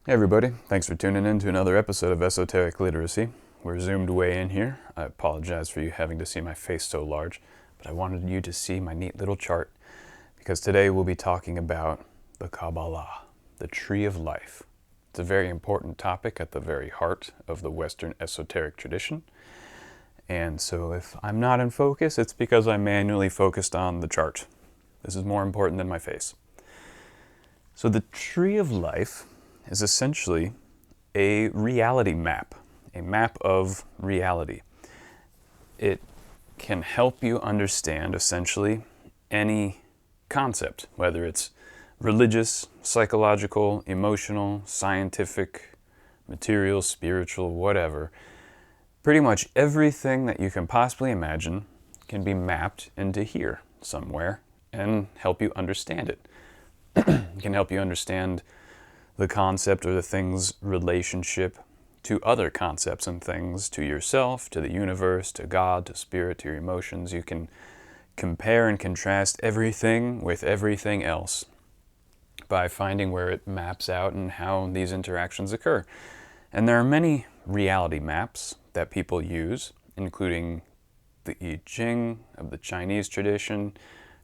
Hey everybody, thanks for tuning in to another episode of Esoteric Literacy. We're zoomed way in here. I apologize for you having to see my face so large, but I wanted you to see my neat little chart because today we'll be talking about the Kabbalah, the Tree of Life. It's a very important topic at the very heart of the Western esoteric tradition. And so if I'm not in focus, it's because I manually focused on the chart. This is more important than my face. So the Tree of Life is essentially a reality map, a map of reality. It can help you understand essentially any concept, whether it's religious, psychological, emotional, scientific, material, spiritual, whatever. Pretty much everything that you can possibly imagine can be mapped into here somewhere and help you understand it. It can help you understand the concept or the thing's relationship to other concepts and things, to yourself, to the universe, to God, to spirit, to your emotions. You can compare and contrast everything with everything else by finding where it maps out and how these interactions occur. And there are many reality maps that people use, including the I Ching of the Chinese tradition,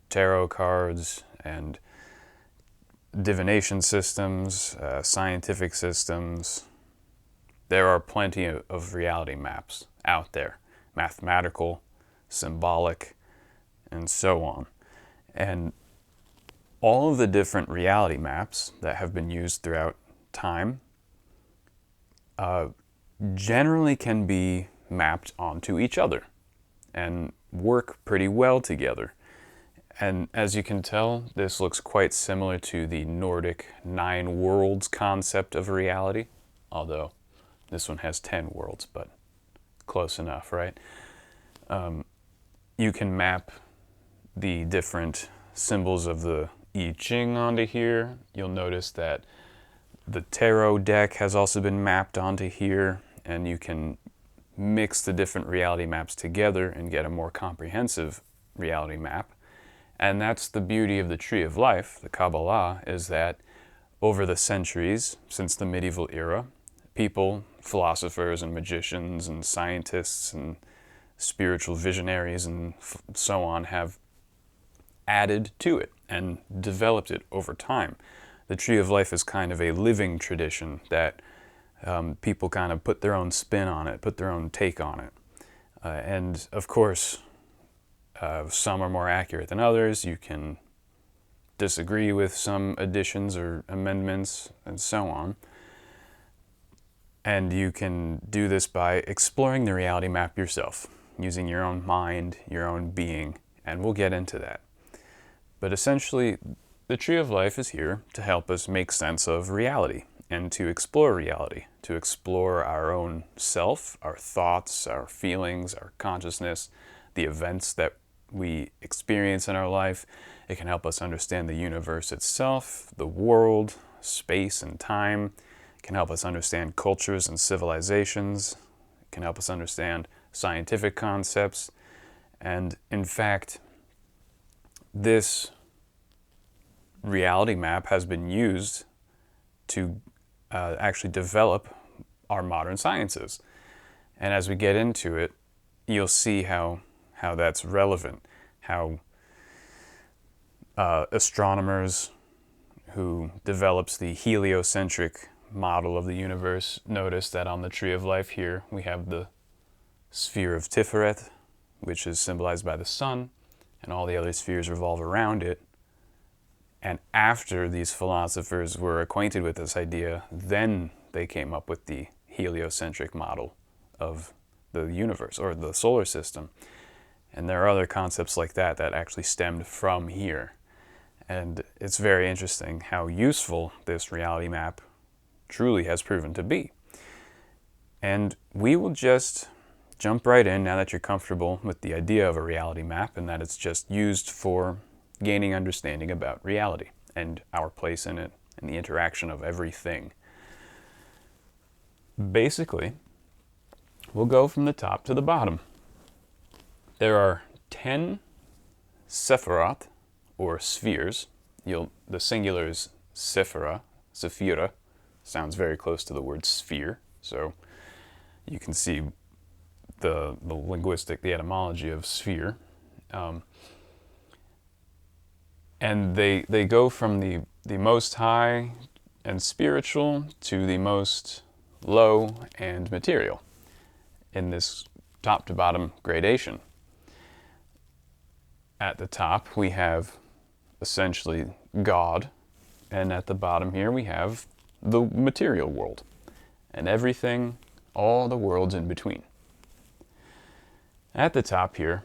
tarot cards, and divination systems, scientific systems. There are plenty of reality maps out there, mathematical, symbolic, and so on. And all of the different reality maps that have been used throughout time generally can be mapped onto each other and work pretty well together. And as you can tell, this looks quite similar to the Nordic 9 worlds concept of reality, although this one has 10 worlds, but close enough, right? You can map the different symbols of the I Ching onto here. You'll notice that the tarot deck has also been mapped onto here, and you can mix the different reality maps together and get a more comprehensive reality map. And that's the beauty of the Tree of Life, the Kabbalah, is that over the centuries, since the medieval era, people, philosophers and magicians and scientists and spiritual visionaries and so on have added to it and developed it over time. The Tree of Life is kind of a living tradition that people kind of put their own spin on it, put their own take on it. And of course, some are more accurate than others. You can disagree with some additions or amendments and so on. And you can do this by exploring the reality map yourself, using your own mind, your own being, and we'll get into that. But essentially, the Tree of Life is here to help us make sense of reality and to explore reality, to explore our own self, our thoughts, our feelings, our consciousness, the events that we experience in our life. It can help us understand the universe itself, the world, space and time. It can help us understand cultures and civilizations. It can help us understand scientific concepts. And in fact, this reality map has been used to actually develop our modern sciences. And as we get into it, you'll see how that's relevant, how astronomers who develops the heliocentric model of the universe notice that on the Tree of Life here we have the sphere of Sephiroth, which is symbolized by the sun, and all the other spheres revolve around it. And after these philosophers were acquainted with this idea, then they came up with the heliocentric model of the universe or the solar system. And there are other concepts like that that actually stemmed from here. And it's very interesting how useful this reality map truly has proven to be. And we will just jump right in now that you're comfortable with the idea of a reality map and that it's just used for gaining understanding about reality and our place in it and the interaction of everything. Basically, we'll go from the top to the bottom. There are 10 Sephiroth, or spheres. The singular is Sephira, sounds very close to the word sphere. So you can see the linguistic, the etymology of sphere. And they go from the most high and spiritual to the most low and material in this top to bottom gradation. At the top we have essentially God, and at the bottom here we have the material world and everything, all the worlds in between. At the top here,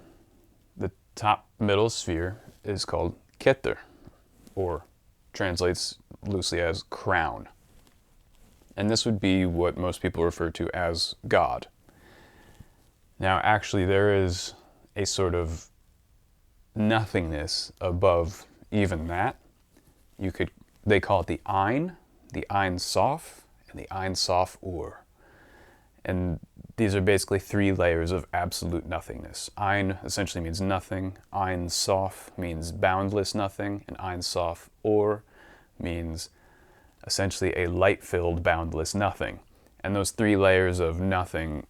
the top middle sphere is called Kether, or translates loosely as crown. And this would be what most people refer to as God. Now actually there is a sort of nothingness above even that. They call it the Ein Sof, and the Ein Sof Ur. And these are basically three layers of absolute nothingness. Ein essentially means nothing, Ein Sof means boundless nothing, and Ein Sof Ur means essentially a light-filled boundless nothing. And those three layers of nothing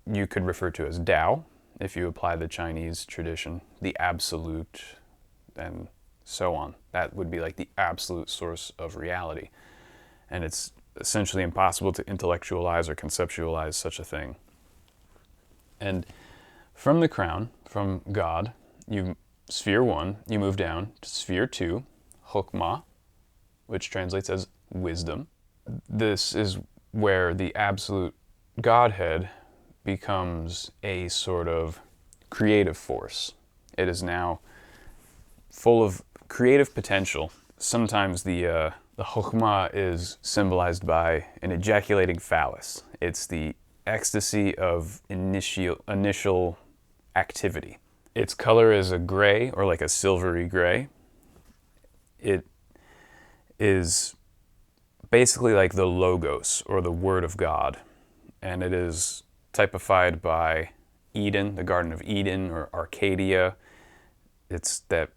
you could refer to as Tao, if you apply the Chinese tradition, the absolute, and so on. That would be like the absolute source of reality. And it's essentially impossible to intellectualize or conceptualize such a thing. And from the crown, from God, sphere 1, you move down to sphere 2, Chikmah, which translates as wisdom. This is where the absolute Godhead becomes a sort of creative force. It is now full of creative potential. Sometimes the Chokmah is symbolized by an ejaculating phallus. It's the ecstasy of initial activity. Its color is a gray, or like a silvery gray. It is basically like the Logos, or the Word of God. And it is typified by Eden, the Garden of Eden, or Arcadia. It's that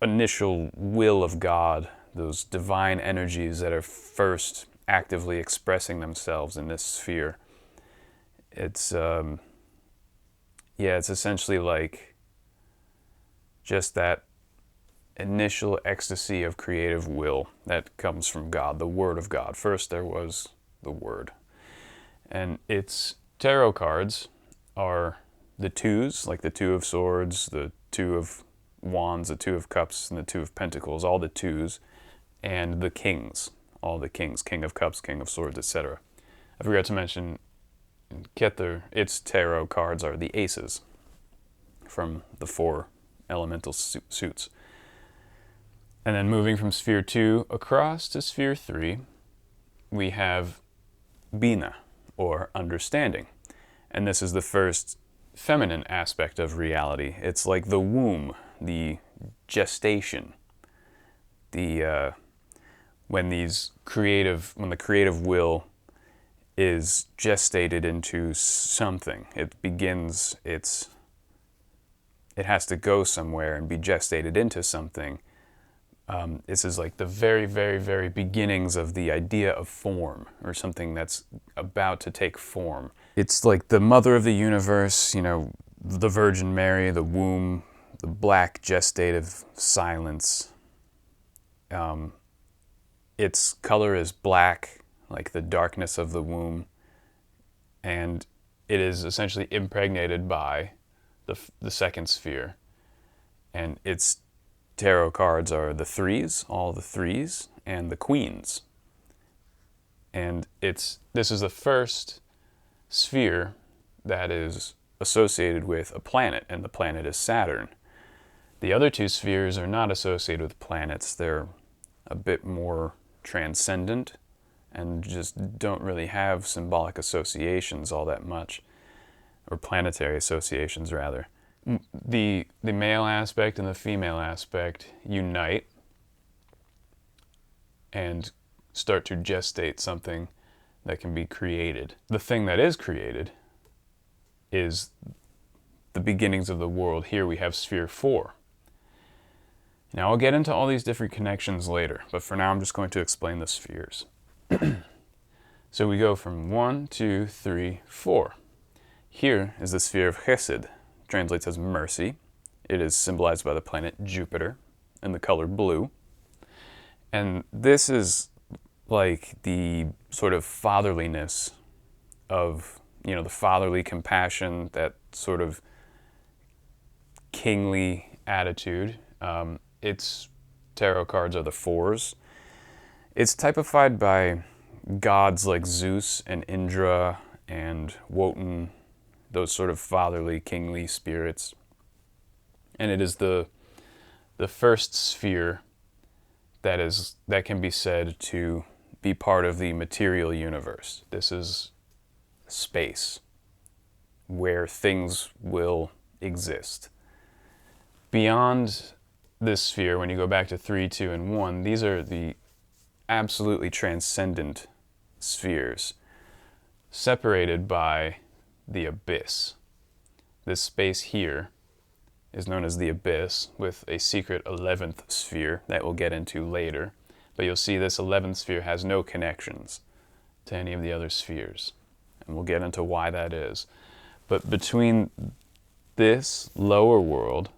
initial will of God, those divine energies that are first actively expressing themselves in this sphere. It's it's essentially like just that initial ecstasy of creative will that comes from God, the Word of God. First there was the Word. And its tarot cards are the twos, like the Two of Swords, the Two of Wands, the Two of Cups, and the Two of Pentacles, all the twos, and the kings, all the kings, King of Cups, King of Swords, etc. I forgot to mention in Kether, its tarot cards are the aces from the four elemental suits. And then moving from sphere 2 across to sphere 3, we have Binah, or understanding. And this is the first feminine aspect of reality. It's like the womb, the gestation, when the creative will is gestated into something. It has to go somewhere and be gestated into something. This is like the very, very, very beginnings of the idea of form, or something that's about to take form. It's like the mother of the universe, the Virgin Mary, the womb, the black gestative silence. Its color is black, like the darkness of the womb, and it is essentially impregnated by the second sphere. And its tarot cards are the threes, all the threes, and the queens. And this is the first sphere that is associated with a planet, and the planet is Saturn. The other two spheres are not associated with planets. They're a bit more transcendent and just don't really have symbolic associations all that much, or planetary associations rather. The male aspect and the female aspect unite and start to gestate something that can be created. The thing that is created is the beginnings of the world. Here we have sphere 4. Now I'll get into all these different connections later, but for now I'm just going to explain the spheres. So we go from 1, 2, 3, 4. Here is the sphere of Chesed, translates as mercy. It is symbolized by the planet Jupiter in the color blue. And this is like the sort of fatherliness of, the fatherly compassion, that sort of kingly attitude. Its tarot cards are the 4s. It's typified by gods like Zeus and Indra and Wotan, those sort of fatherly, kingly spirits. And it is the first sphere that can be said to be part of the material universe. This is space where things will exist. Beyond this sphere, when you go back to 3, 2, and 1, these are the absolutely transcendent spheres, separated by the abyss. This space here is known as the abyss, with a secret 11th sphere that we'll get into later. But you'll see this 11th sphere has no connections to any of the other spheres. And we'll get into why that is. But between this lower world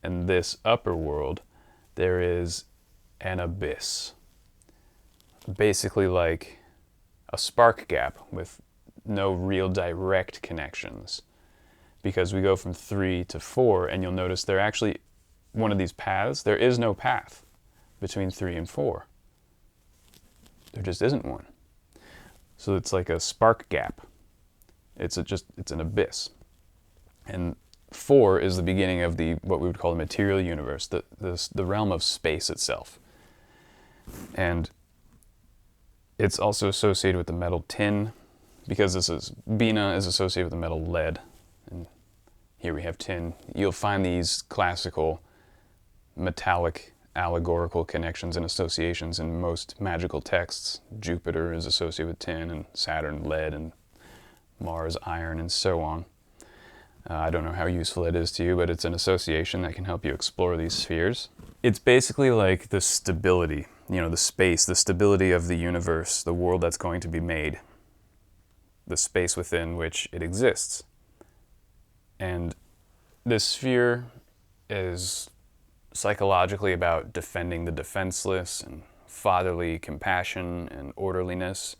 and this upper world, there is an abyss. Basically like a spark gap with no real direct connections. Because we go from 3 to 4, and you'll notice there actually, one of these paths, there is no path between 3 and 4. There just isn't one. So it's like a spark gap. It's an abyss. And 4 is the beginning of what we would call the material universe, the realm of space itself. And it's also associated with the metal tin, because Binah is associated with the metal lead. And here we have tin. You'll find these classical metallic allegorical connections and associations in most magical texts. Jupiter is associated with tin, and Saturn lead, and Mars iron, and so on. I don't know how useful it is to you, but it's an association that can help you explore these spheres. It's basically like the stability, the space, the stability of the universe, the world that's going to be made, the space within which it exists. And this sphere is psychologically about defending the defenseless, and fatherly compassion and orderliness,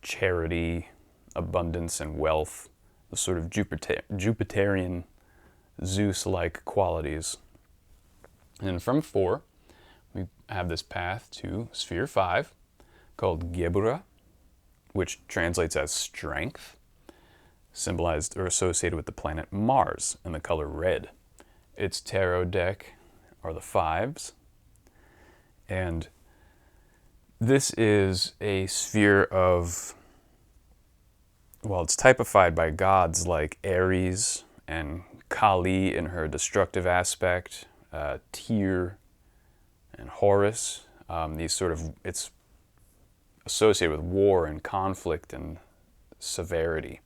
charity, abundance, and wealth, the sort of Jupiterian, Zeus-like qualities. And from 4, we have this path to sphere 5, called Gebura, which translates as strength, symbolized or associated with the planet Mars in the color red. Its tarot deck are the 5s. And this is a sphere of, it's typified by gods like Ares and Kali in her destructive aspect, Tyr and Horus. It's associated with war and conflict and severity.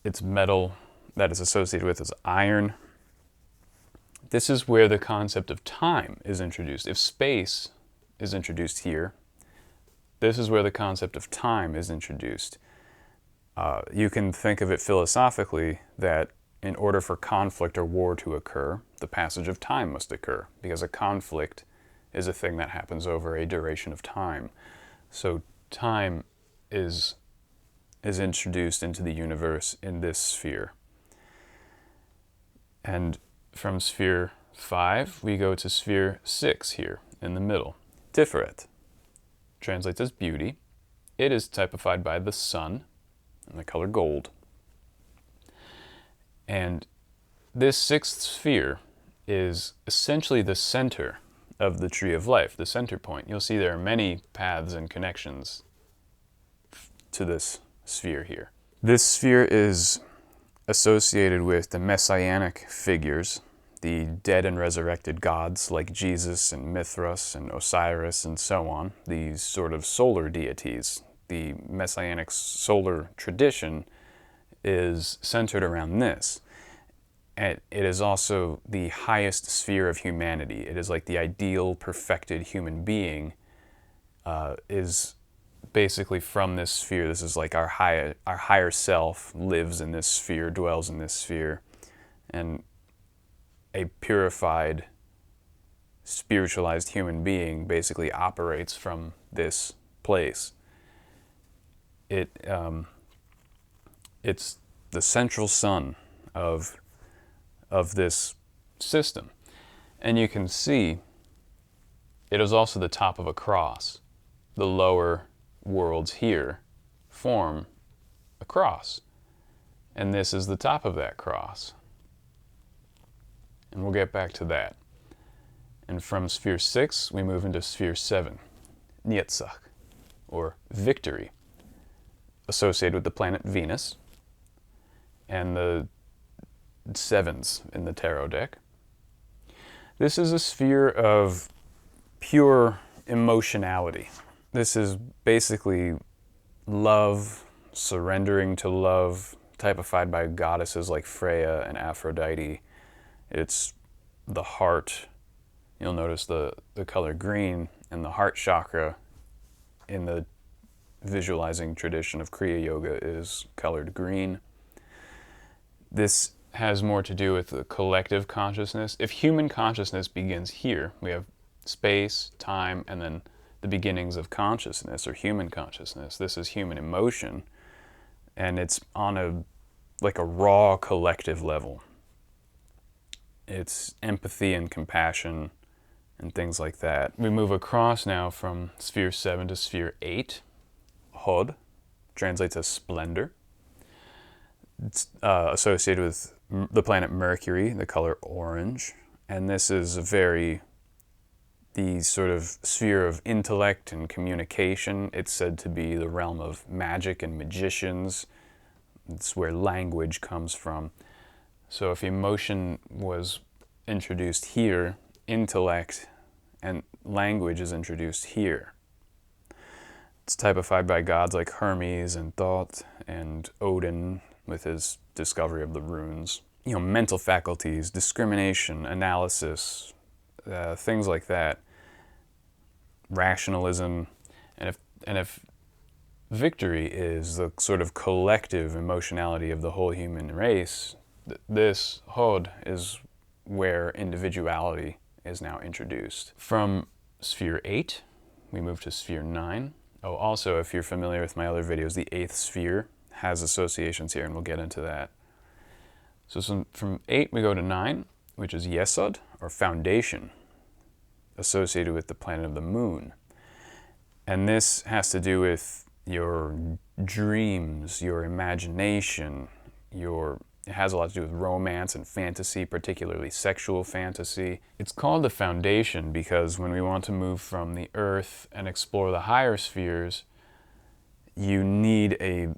Its metal that is associated with is iron. This is where the concept of time is introduced. If space is introduced here, this is where the concept of time is introduced. You can think of it philosophically that in order for conflict or war to occur, the passage of time must occur, because a conflict is a thing that happens over a duration of time. So time is introduced into the universe in this sphere. And from sphere 5, we go to sphere 6 here in the middle. Tiferet translates as beauty. It is typified by the sun in the color gold. And this 6th sphere is essentially the center of the tree of life, the center point. You'll see there are many paths and connections to this sphere here. This sphere is associated with the messianic figures, the dead and resurrected gods like Jesus and Mithras and Osiris and so on, these sort of solar deities. The messianic solar tradition is centered around this. And it is also the highest sphere of humanity. It is like the ideal, perfected human being is basically from this sphere. This is like our higher self lives in this sphere, dwells in this sphere, and a purified, spiritualized human being basically operates from this place. It's the central sun of this system. And you can see it is also the top of a cross. The lower worlds here form a cross. And this is the top of that cross. And we'll get back to that. And from sphere 6, we move into sphere 7, Netzach, or victory, associated with the planet Venus, and the sevens in the tarot deck. This is a sphere of pure emotionality. This is basically love, surrendering to love, typified by goddesses like Freya and Aphrodite. It's the heart. You'll notice the color green, and the heart chakra in the visualizing tradition of Kriya Yoga is colored green. This has more to do with the collective consciousness. If human consciousness begins here, we have space, time, and then the beginnings of consciousness or human consciousness. This is human emotion, and it's on a raw collective level. It's empathy and compassion and things like that. We move across now from sphere 7 to sphere 8. Hod translates as splendor. It's associated with the planet Mercury, the color orange. And this is the sort of sphere of intellect and communication. It's said to be the realm of magic and magicians. It's where language comes from. So if emotion was introduced here, intellect and language is introduced here. It's typified by gods like Hermes and Thoth and Odin with his discovery of the runes. Mental faculties, discrimination, analysis, things like that, rationalism, and if victory is the sort of collective emotionality of the whole human race, this Hod is where individuality is now introduced. From sphere 8, we move to sphere 9. Oh, also, if you're familiar with my other videos, the 8th sphere has associations here, and we'll get into that. So from 8, we go to 9, which is Yesod, or foundation, associated with the planet of the moon. And this has to do with your dreams, your imagination, it has a lot to do with romance and fantasy, particularly sexual fantasy. It's called the foundation because when we want to move from the earth and explore the higher spheres, you need a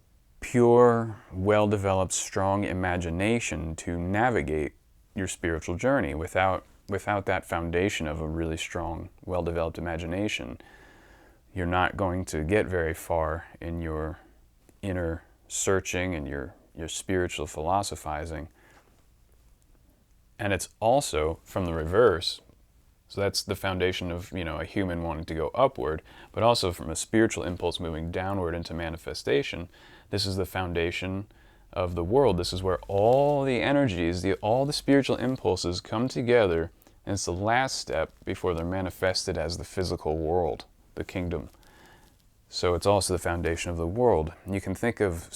pure, well-developed, strong imagination to navigate your spiritual journey. Without that foundation of a really strong, well-developed imagination, you're not going to get very far in your inner searching and your spiritual philosophizing. And it's also from the reverse. So that's the foundation of, a human wanting to go upward, but also from a spiritual impulse moving downward into manifestation. This is the foundation of the world. This is where all the energies, all the spiritual impulses come together, and it's the last step before they're manifested as the physical world, the kingdom. So it's also the foundation of the world. You can think of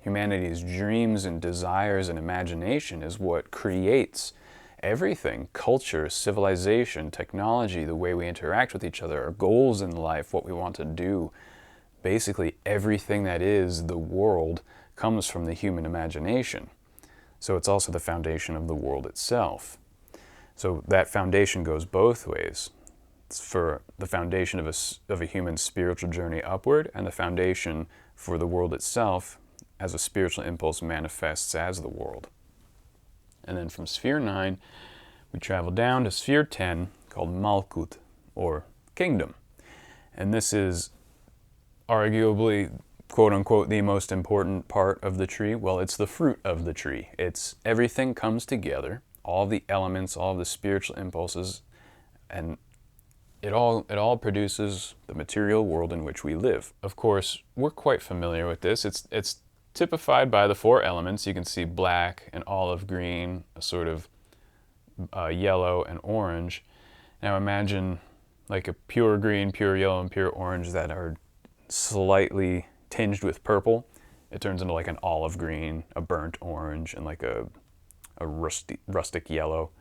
humanity's dreams and desires and imagination is what creates everything: culture, civilization, technology, the way we interact with each other, our goals in life, what we want to do. Basically, everything that is the world comes from the human imagination. So it's also the foundation of the world itself. So that foundation goes both ways. It's for the foundation of a human's spiritual journey upward, and the foundation for the world itself as a spiritual impulse manifests as the world. And then from sphere 9, we travel down to sphere 10, called Malkut, or kingdom. And this is arguably, quote-unquote, the most important part of the tree. Well, it's the fruit of the tree. It's everything comes together, all the elements, all the spiritual impulses, and it all produces the material world in which we live. Of course, we're quite familiar with this. It's typified by the four elements. You can see black and olive green, a sort of yellow and orange. Now imagine like a pure green, pure yellow, and pure orange that are slightly tinged with purple. It turns into like an olive green, a burnt orange, and like a rustic yellow,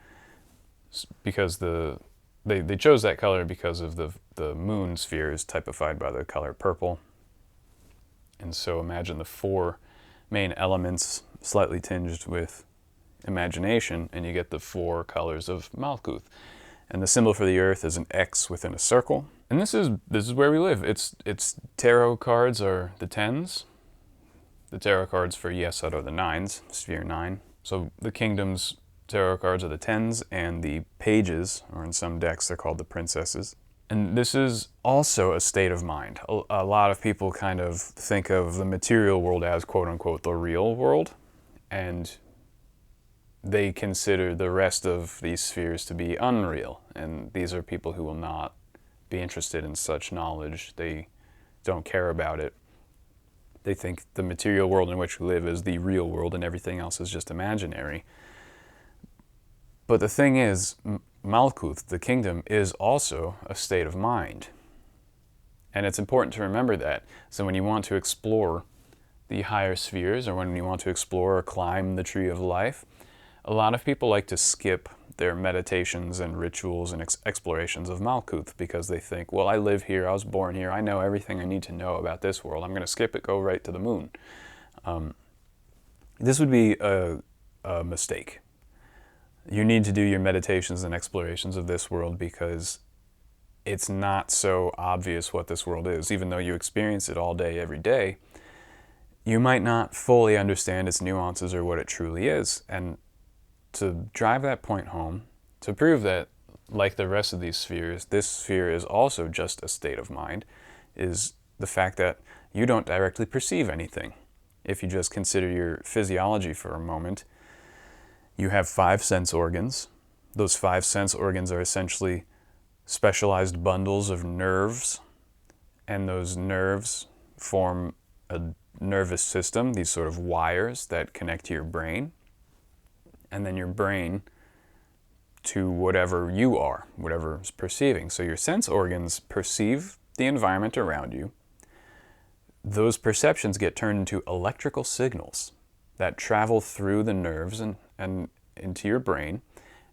because they chose that color because of the moon sphere is typified by the color purple. And so imagine the four main elements slightly tinged with imagination, and you get the four colors of Malkuth. And the symbol for the earth is an X within a circle. And this is where we live. It's tarot cards are the 10s. The tarot cards for Yesod are the 9s, sphere 9. So the kingdom's tarot cards are the 10s, and the pages, or in some decks they're called the princesses. And this is also a state of mind. A lot of people kind of think of the material world as quote-unquote the real world, and they consider the rest of these spheres to be unreal. And these are people who will not be interested in such knowledge. They don't care about it. They think the material world in which we live is the real world and everything else is just imaginary. But the thing is, Malkuth, the kingdom, is also a state of mind. And it's important to remember that. So when you want to explore the higher spheres, or when you want to explore or climb the tree of life, a lot of people like to skip their meditations and rituals and explorations of Malkuth because they think, well, I live here, I was born here, I know everything I need to know about this world, I'm going to skip it, go right to the moon. This would be a mistake. You need to do your meditations and explorations of this world because it's not so obvious what this world is. Even though you experience it all day, every day, you might not fully understand its nuances or what it truly is. And to drive that point home, to prove that, like the rest of these spheres, this sphere is also just a state of mind, is the fact that you don't directly perceive anything. If you just consider your physiology for a moment, you have 5 sense organs. Those 5 sense organs are essentially specialized bundles of nerves, and those nerves form a nervous system, these sort of wires that connect to your brain, and then your brain to whatever you are, whatever is perceiving. So your sense organs perceive the environment around you. Those perceptions get turned into electrical signals that travel through the nerves and into your brain,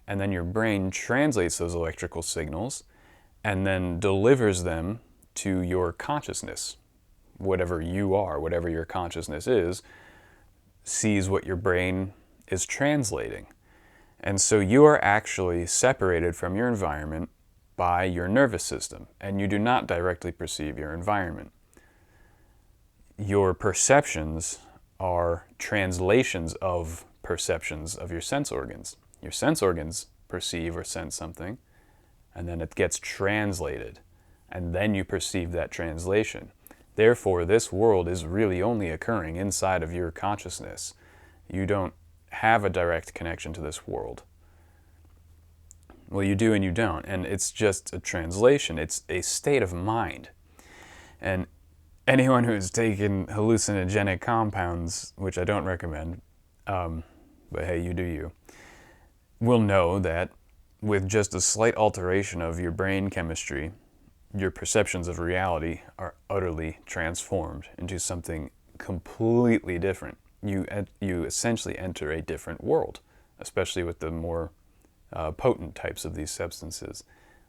and then your brain translates those electrical signals and then delivers them to your consciousness. Whatever you are, whatever your consciousness is, sees what your brain is translating. And so you are actually separated from your environment by your nervous system, and you do not directly perceive your environment. Your perceptions are translations of perceptions of your sense organs. Your sense organs perceive or sense something, and then it gets translated, and then you perceive that translation. Therefore, this world is really only occurring inside of your consciousness. You don't have a direct connection to this world. Well, you do and you don't, and it's just a translation. It's a state of mind. And anyone who has taken hallucinogenic compounds, which I don't recommend, but hey, you do you, will know that with just a slight alteration of your brain chemistry, your perceptions of reality are utterly transformed into something completely different. You essentially enter a different world, especially with the more potent types of these substances,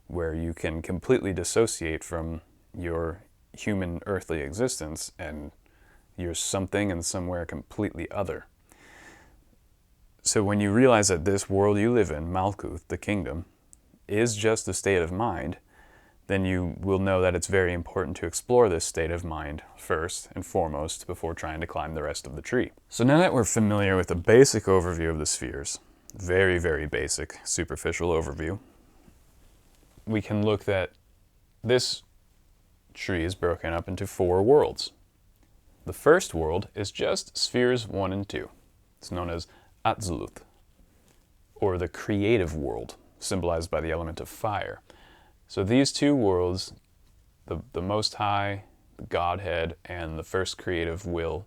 where you can completely dissociate from your human earthly existence and you're something and somewhere completely other. So when you realize that this world you live in, Malkuth, the kingdom, is just a state of mind, then you will know that it's very important to explore this state of mind first and foremost before trying to climb the rest of the tree. So now that we're familiar with a basic overview of the spheres, very, very basic, superficial overview, we can look that this tree is broken up into 4 worlds. The first world is just spheres 1 and 2. It's known as Atziluth, or the creative world, symbolized by the element of fire. So these two worlds, the Most High, the Godhead, and the first creative will,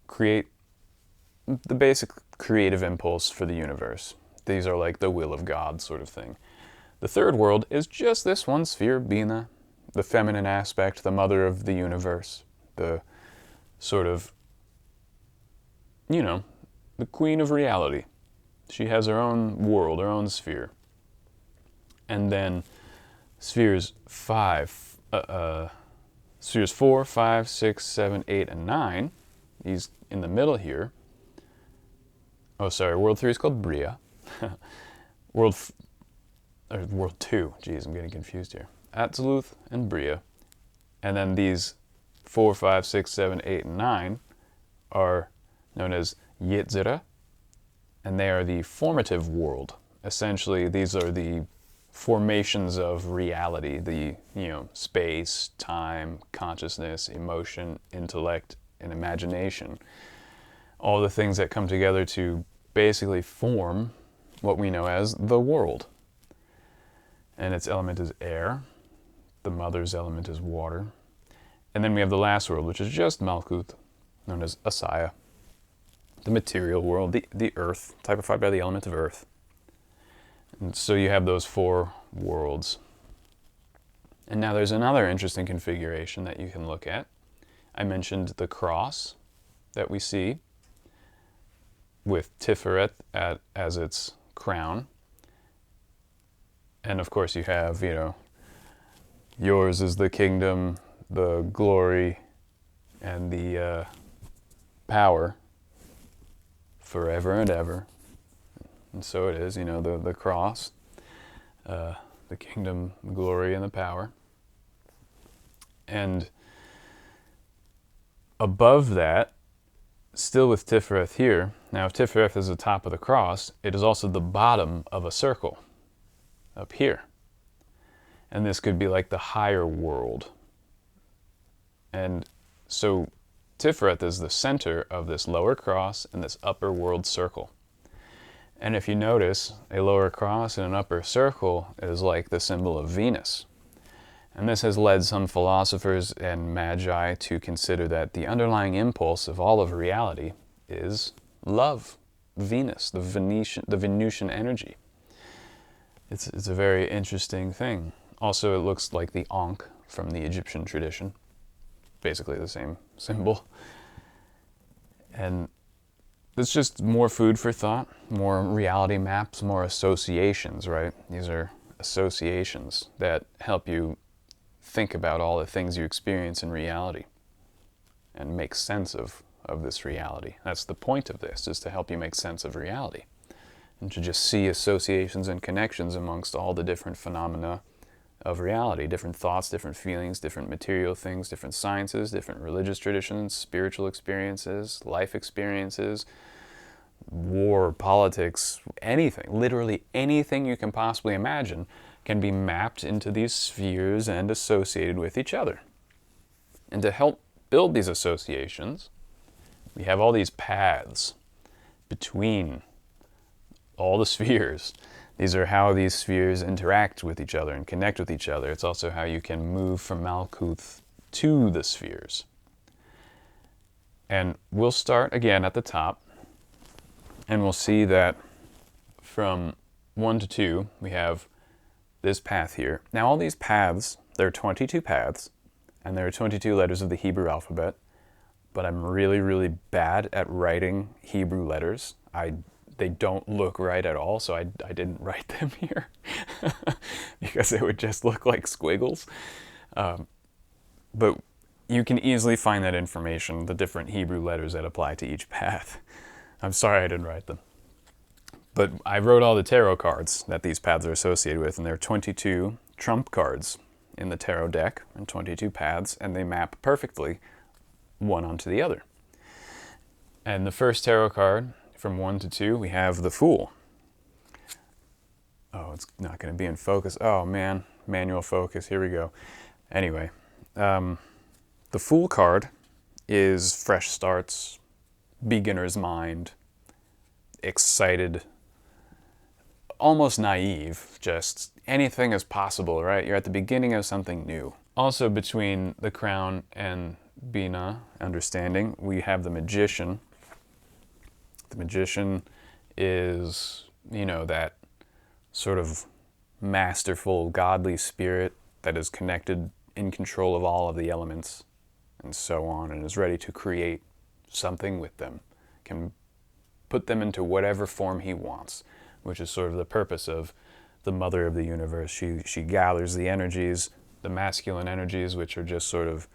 create the basic creative impulse for the universe. These are like the will of God sort of thing. The third world is just this one sphere, Binah, the feminine aspect, the mother of the universe, the sort of, the queen of reality. She has her own world, her own sphere. And then spheres 4, 5, 6, 7, 8, and 9, these in the middle here. Oh, sorry, world 3 is called Bria. World 2, geez, I'm getting confused here. Atziluth and Bria. And then these 4, 5, 6, 7, 8, and 9 are known as Yetzirah, and they are the formative world. Essentially, these are the formations of reality, the, space, time, consciousness, emotion, intellect, and imagination. All the things that come together to basically form what we know as the world. And its element is air. The mother's element is water. And then we have the last world, which is just Malkuth, known as Asaya. The material world, the earth, typified by the element of earth. And so you have those 4 worlds. And now there's another interesting configuration that you can look at. I mentioned the cross that we see with Tiferet as its crown. And of course you have, yours is the kingdom, the glory, and the power forever and ever. And so it is, the cross, the kingdom, the glory, and the power. And above that, still with Tiferet here, now if Tiferet is the top of the cross, it is also the bottom of a circle up here. And this could be like the higher world. And so Tiferet is the center of this lower cross and this upper world circle. And if you notice, a lower cross and an upper circle is like the symbol of Venus. And this has led some philosophers and magi to consider that the underlying impulse of all of reality is love, Venus, the Venusian energy. It's a very interesting thing. Also, it looks like the Ankh from the Egyptian tradition. Basically the same symbol. And it's just more food for thought, more reality maps, more associations, right? These are associations that help you think about all the things you experience in reality and make sense of this reality. That's the point of this, is to help you make sense of reality and to just see associations and connections amongst all the different phenomena of reality, different thoughts, different feelings, different material things, different sciences, different religious traditions, spiritual experiences, life experiences, war, politics, anything, literally anything you can possibly imagine can be mapped into these spheres and associated with each other. And to help build these associations, we have all these paths between all the spheres. These are how these spheres interact with each other and connect with each other. It's also how you can move from Malkuth to the spheres. And we'll start again at the top, and we'll see that from 1 to 2, we have this path here. Now all these paths, there are 22 paths, and there are 22 letters of the Hebrew alphabet, but I'm really, really bad at writing Hebrew letters. They don't look right at all, so I didn't write them here because it would just look like squiggles. But you can easily find that information, the different Hebrew letters that apply to each path. I'm sorry I didn't write them. But I wrote all the tarot cards that these paths are associated with, and there are 22 trump cards in the tarot deck and 22 paths, and they map perfectly one onto the other. And the first tarot card, from 1 to 2, we have the Fool. Oh, it's not going to be in focus. Oh man, manual focus, here we go. Anyway, the Fool card is fresh starts, beginner's mind, excited, almost naive, just anything is possible, right? You're at the beginning of something new. Also, between the crown and Binah, understanding, we have the magician. The magician is, that sort of masterful, godly spirit that is connected, in control of all of the elements, and so on, and is ready to create something with them, can put them into whatever form he wants, which is sort of the purpose of the mother of the universe. She gathers the energies, the masculine energies, which are just sort of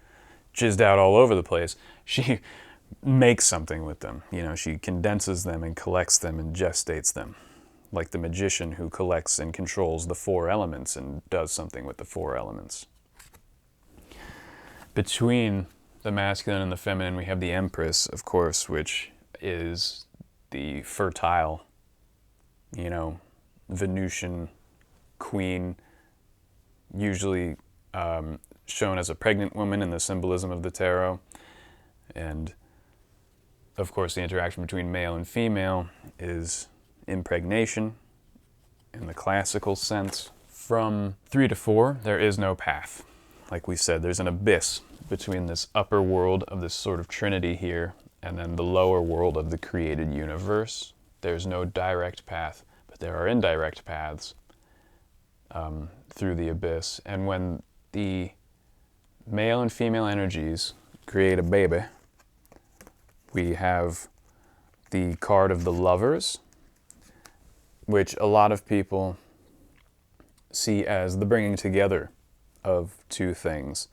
jizzed out all over the place. She makes something with them. She condenses them and collects them and gestates them, like the magician who collects and controls the 4 elements and does something with the 4 elements. Between the masculine and the feminine, we have the Empress, of course, which is the fertile, Venusian queen, usually shown as a pregnant woman in the symbolism of the tarot. And of course, the interaction between male and female is impregnation in the classical sense. From 3 to 4, there is no path. Like we said, there's an abyss between this upper world of this sort of trinity here and then the lower world of the created universe. There's no direct path, but there are indirect paths through the abyss. And when the male and female energies create a baby, we have the card of the Lovers, which a lot of people see as the bringing together of 2 things,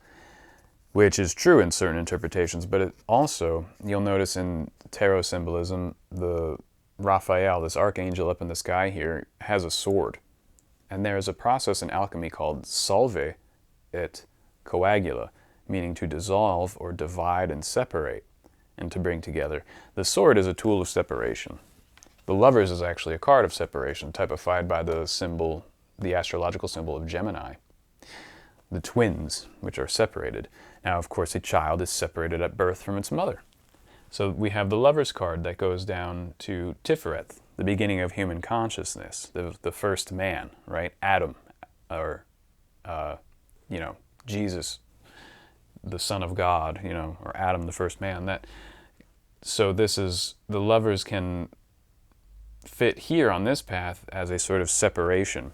which is true in certain interpretations, but it also, you'll notice in tarot symbolism, the Raphael, this archangel up in the sky here, has a sword. And there's a process in alchemy called solve et coagula, meaning to dissolve or divide and separate and to bring together. The sword is a tool of separation. The Lovers is actually a card of separation, typified by the symbol, the astrological symbol of Gemini. The twins, which are separated. Now, of course, a child is separated at birth from its mother. So we have the Lovers card that goes down to Sephiroth, the beginning of human consciousness, the first man, right? Adam, or, Jesus, the Son of God, or Adam, the first man. So this is, the Lovers can fit here on this path as a sort of separation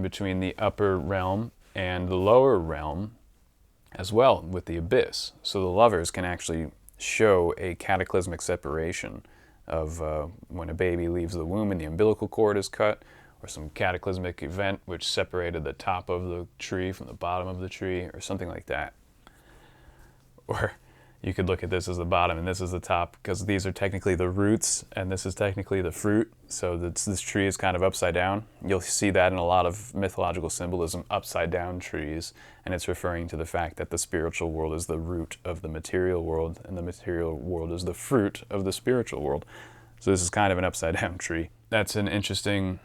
between the upper realm and the lower realm as well, with the abyss. So the Lovers can actually show a cataclysmic separation of when a baby leaves the womb and the umbilical cord is cut, or some cataclysmic event which separated the top of the tree from the bottom of the tree, or something like that. Or you could look at this as the bottom and this is the top, because these are technically the roots and this is technically the fruit. So this tree is kind of upside down. You'll see that in a lot of mythological symbolism, upside down trees, and it's referring to the fact that the spiritual world is the root of the material world and the material world is the fruit of the spiritual world. So this is kind of an upside down tree. That's an interesting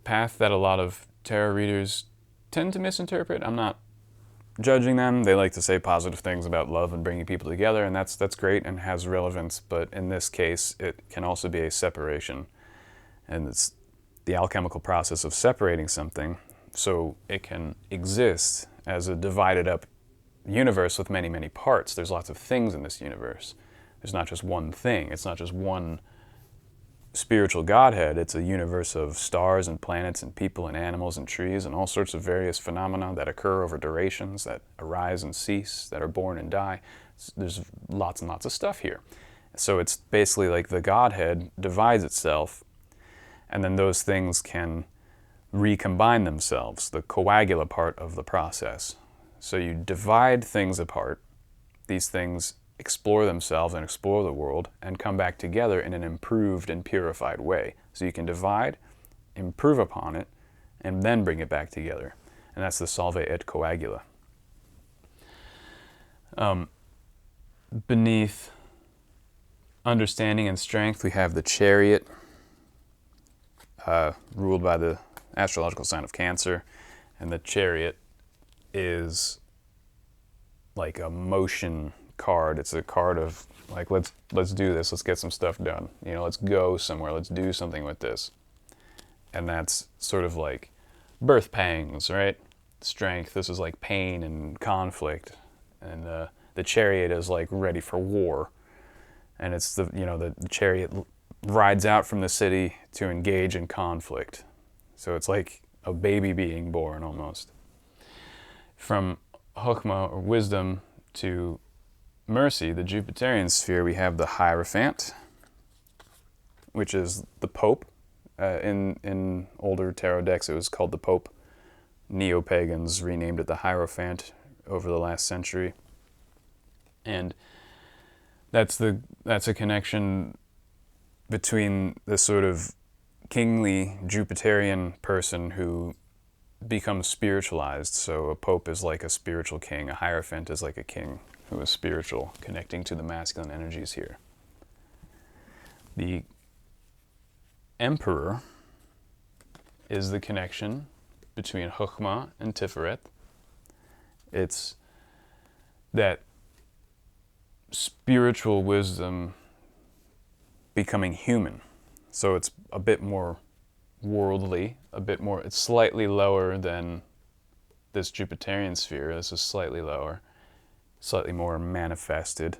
path that a lot of tarot readers tend to misinterpret. I'm not judging them. They like to say positive things about love and bringing people together, and that's great and has relevance, but in this case it can also be a separation, and it's the alchemical process of separating something so it can exist as a divided up universe with many, many parts. There's lots of things in this universe. There's not just one thing. It's not just one spiritual Godhead. It's a universe of stars and planets and people and animals and trees and all sorts of various phenomena that occur over durations, that arise and cease, that are born and die. There's lots and lots of stuff here. So it's basically like the Godhead divides itself, and then those things can recombine themselves, the coagula part of the process. So you divide things apart. These things explore themselves and explore the world and come back together in an improved and purified way. So you can divide, improve upon it, and then bring it back together. And that's the solve et coagula. Beneath understanding and strength, we have the Chariot, ruled by the astrological sign of Cancer. And the Chariot is like a motion card. It's a card of like, let's do this, let's get some stuff done. Let's go somewhere, let's do something with this. And that's sort of like birth pangs, right? Strength, this is like pain and conflict. And the chariot is like ready for war. And it's the chariot rides out from the city to engage in conflict. So it's like a baby being born almost. From Chokmah, or wisdom, to mercy, the Jupiterian sphere, we have the Hierophant, which is the Pope. In older tarot decks, it was called the Pope. Neo-pagans renamed it the Hierophant over the last century. And that's a connection between the sort of kingly Jupiterian person who becomes spiritualized. So a pope is like a spiritual king. A hierophant is like a king who is spiritual, connecting to the masculine energies here. The emperor is the connection between Chokmah and Tiferet. It's that spiritual wisdom becoming human. So it's a bit more worldly, it's slightly lower than this Jupiterian sphere. This is slightly lower, slightly more manifested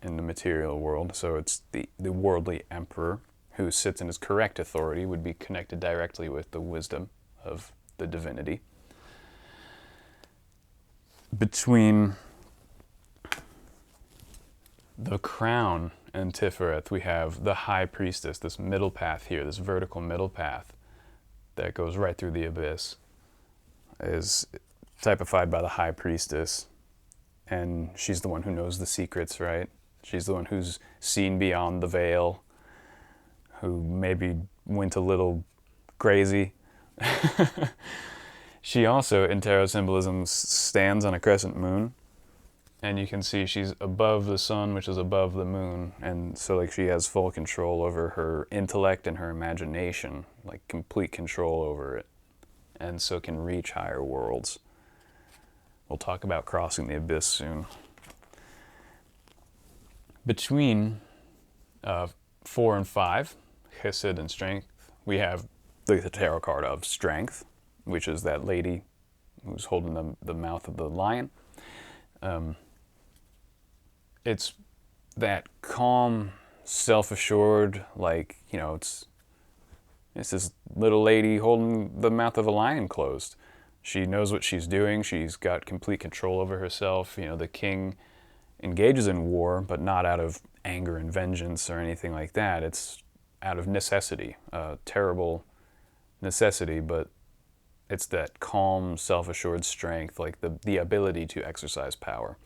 in the material world. So it's the worldly emperor who sits in his correct authority, would be connected directly with the wisdom of the divinity. Between the crown and Tiferet, we have the high priestess, this middle path here, this vertical middle path that goes right through the abyss, is typified by the high priestess. And she's the one who knows the secrets, right? She's the one who's seen beyond the veil, who maybe went a little crazy. She also, in tarot symbolism, stands on a crescent moon. And you can see she's above the sun, which is above the moon. And so like she has full control over her intellect and her imagination, like complete control over it. And so can reach higher worlds. We'll talk about crossing the abyss soon. Between 4 and 5, Chesed and strength, we have the tarot card of strength, which is that lady who's holding the mouth of the lion. It's that calm, self-assured, like, it's this little lady holding the mouth of a lion closed. She knows what she's doing. She's got complete control over herself. The king engages in war, but not out of anger and vengeance or anything like that. It's out of necessity, terrible necessity, but it's that calm, self-assured strength, like the ability to exercise power.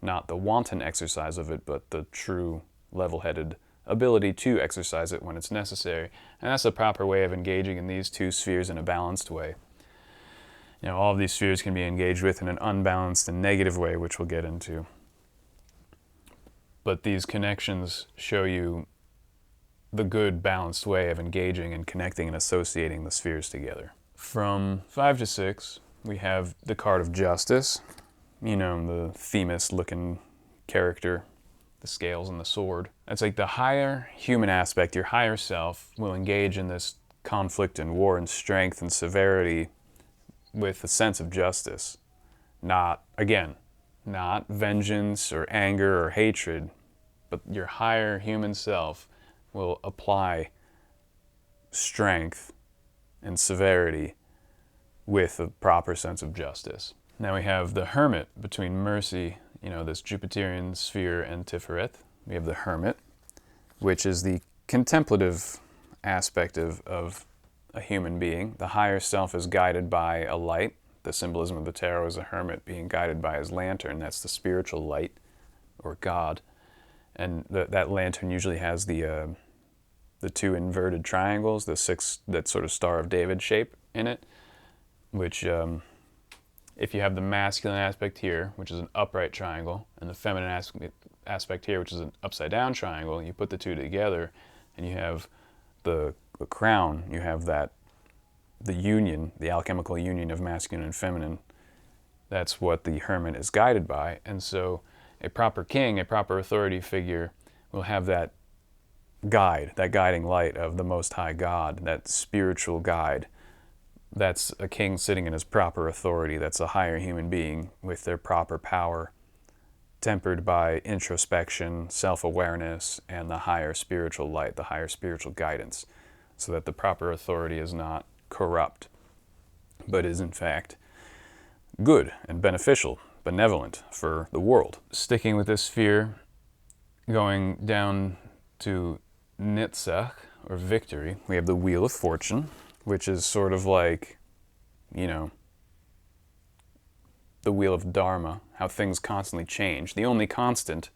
Not the wanton exercise of it, but the true level-headed ability to exercise it when it's necessary. And that's the proper way of engaging in these two spheres in a balanced way. All of these spheres can be engaged with in an unbalanced and negative way, which we'll get into. But these connections show you the good, balanced way of engaging and connecting and associating the spheres together. From 5 to 6, we have the card of justice. The Themis-looking character, the scales and the sword. That's like the higher human aspect, your higher self, will engage in this conflict and war and strength and severity with a sense of justice. Not vengeance or anger or hatred, but your higher human self will apply strength and severity with a proper sense of justice. Now we have the Hermit between mercy, this Jupiterian sphere, and Tiferet. We have the Hermit, which is the contemplative aspect of a human being. The higher self is guided by a light. The symbolism of the tarot is a hermit being guided by his lantern. That's the spiritual light, or God. And that lantern usually has the 2 inverted triangles, the 6, that sort of Star of David shape in it, which if you have the masculine aspect here, which is an upright triangle, and the feminine aspect here, which is an upside down triangle, you put the 2 together and you have the crown, you have the union, the alchemical union of masculine and feminine. That's what the hermit is guided by. And so a proper king, a proper authority figure, will have that guide, that guiding light of the Most High God, that spiritual guide, That's a king sitting in his proper authority. That's a higher human being with their proper power, tempered by introspection, self-awareness, and the higher spiritual light, the higher spiritual guidance, so that the proper authority is not corrupt, but is in fact good and beneficial, benevolent for the world. Sticking with this sphere, going down to Nitzach, or victory, we have the Wheel of Fortune, which is sort of like, you know, the wheel of Dharma, how things constantly change. The only constant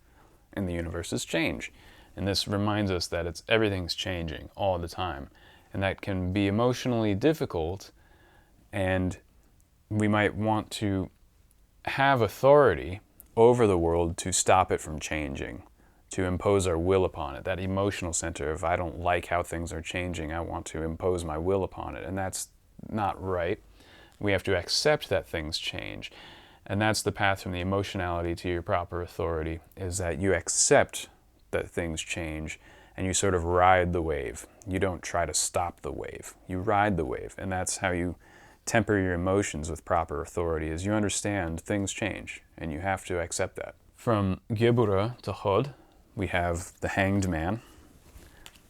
in the universe is change. And this reminds us that everything's changing all the time. And that can be emotionally difficult, and we might want to have authority over the world to stop it from changing, to impose our will upon it. That emotional center of, I don't like how things are changing, I want to impose my will upon it. And that's not right. We have to accept that things change. And that's the path from the emotionality to your proper authority, is that you accept that things change and you sort of ride the wave. You don't try to stop the wave. You ride the wave. And that's how you temper your emotions with proper authority, is you understand things change and you have to accept that. From Gebura to Hod, we have the Hanged Man.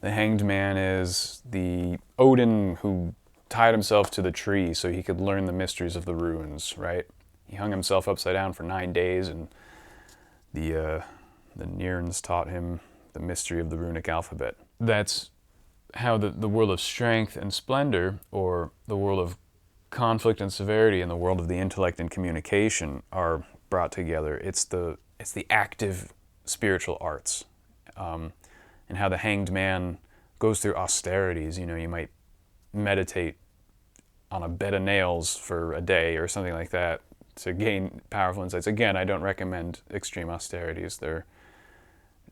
The Hanged Man is the Odin who tied himself to the tree so he could learn the mysteries of the runes, right? He hung himself upside down for 9 days, and the Nirns taught him the mystery of the runic alphabet. That's how the world of strength and splendor, or the world of conflict and severity, and the world of the intellect and communication are brought together. It's the active spiritual arts, and how the Hanged Man goes through austerities. You know, you might meditate on a bed of nails for a day or something like that to gain powerful insights. Again, I don't recommend extreme austerities. They're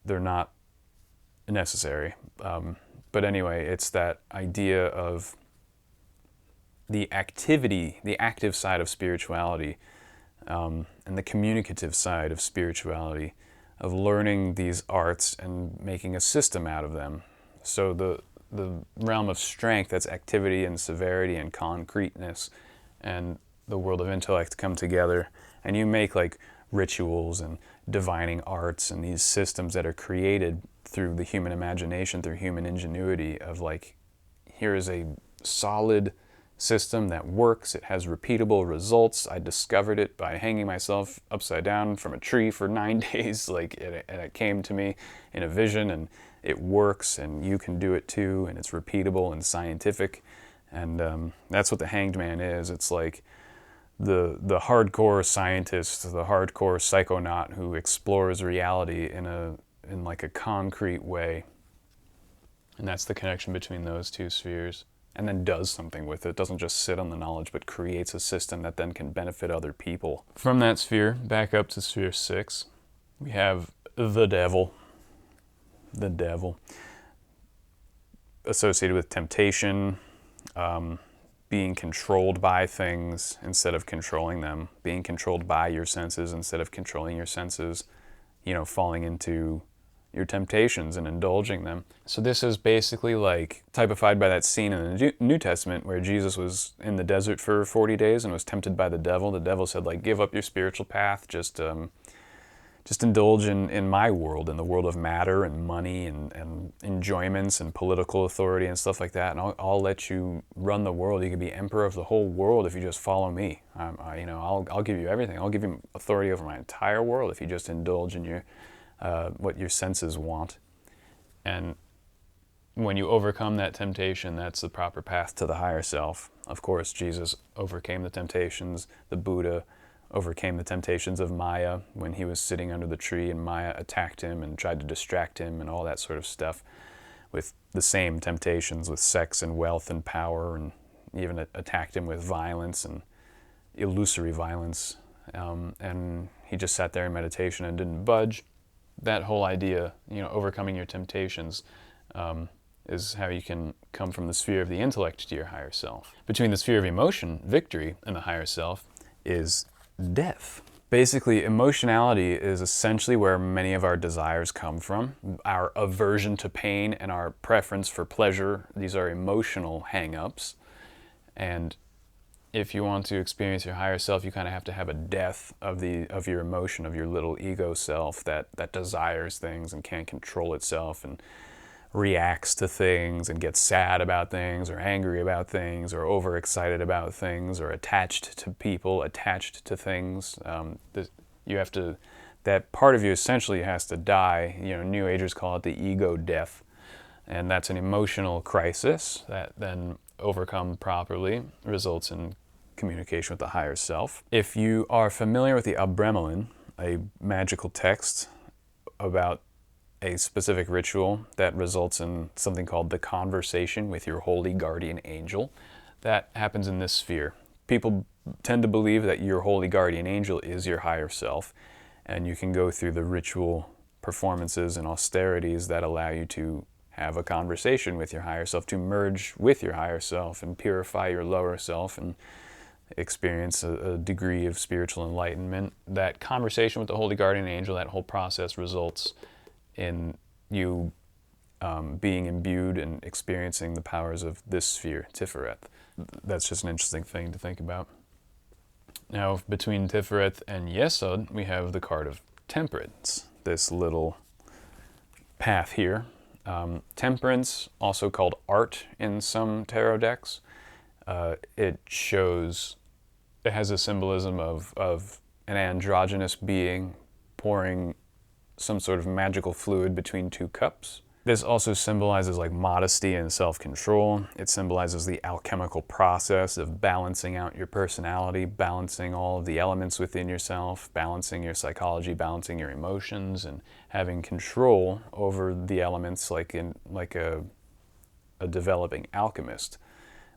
not necessary. But anyway, it's that idea of the activity, the active side of spirituality, and the communicative side of spirituality, of learning these arts and making a system out of them. So the realm of strength, that's activity and severity and concreteness, and the world of intellect come together, and you make like rituals and divining arts and these systems that are created through the human imagination, through human ingenuity, of like, here is a solid system that works, it has repeatable results. I discovered it by hanging myself upside down from a tree for 9 days, and it came to me in a vision, and it works, and you can do it too, and it's repeatable and scientific. And that's what the Hanged Man is. It's like the hardcore scientist, the hardcore psychonaut who explores reality in like a concrete way. And that's the connection between those two spheres. And then does something with it. Doesn't just sit on the knowledge, but creates a system that then can benefit other people. From that sphere, back up to sphere 6, we have the devil. The devil. Associated with temptation, being controlled by things instead of controlling them, being controlled by your senses instead of controlling your senses, falling into your temptations and indulging them. So this is basically like typified by that scene in the New Testament where Jesus was in the desert for 40 days and was tempted by the devil. The devil said, like, give up your spiritual path, just indulge in my world, in the world of matter and money and enjoyments and political authority and stuff like that, and I'll let you run the world. You can be emperor of the whole world if you just follow me. I'll give you everything. I'll give you authority over my entire world if you just indulge in your what your senses want. And when you overcome that temptation, that's the proper path to the higher self. Of course, Jesus overcame the temptations. The Buddha overcame the temptations of Maya when he was sitting under the tree and Maya attacked him and tried to distract him and all that sort of stuff, with the same temptations, with sex and wealth and power, and even attacked him with violence and illusory violence. And he just sat there in meditation and didn't budge. That whole idea, overcoming your temptations, is how you can come from the sphere of the intellect to your higher self. Between the sphere of emotion, victory, and the higher self is death. Basically, emotionality is essentially where many of our desires come from. Our aversion to pain and our preference for pleasure, these are emotional hang-ups. And if you want to experience your higher self, you kind of have to have a death of your emotion, of your little ego self that desires things and can't control itself and reacts to things and gets sad about things or angry about things or overexcited about things or attached to people, attached to things. That part of you essentially has to die. New Agers call it the ego death. And that's an emotional crisis that then, overcome properly, results in communication with the higher self. If you are familiar with the Abremelin, a magical text about a specific ritual that results in something called the conversation with your holy guardian angel, that happens in this sphere. People tend to believe that your holy guardian angel is your higher self, and you can go through the ritual performances and austerities that allow you to have a conversation with your higher self, to merge with your higher self and purify your lower self and experience a degree of spiritual enlightenment. That conversation with the holy guardian angel, that whole process results in you being imbued and experiencing the powers of this sphere, Tiferet. That's just an interesting thing to think about. Now, between Tiferet and Yesod, we have the card of Temperance, this little path here. Temperance, also called art in some tarot decks, it has a symbolism of an androgynous being pouring some sort of magical fluid between two cups. This also symbolizes like modesty and self-control. It symbolizes the alchemical process of balancing out your personality, balancing all of the elements within yourself, balancing your psychology, balancing your emotions, and having control over the elements like a developing alchemist.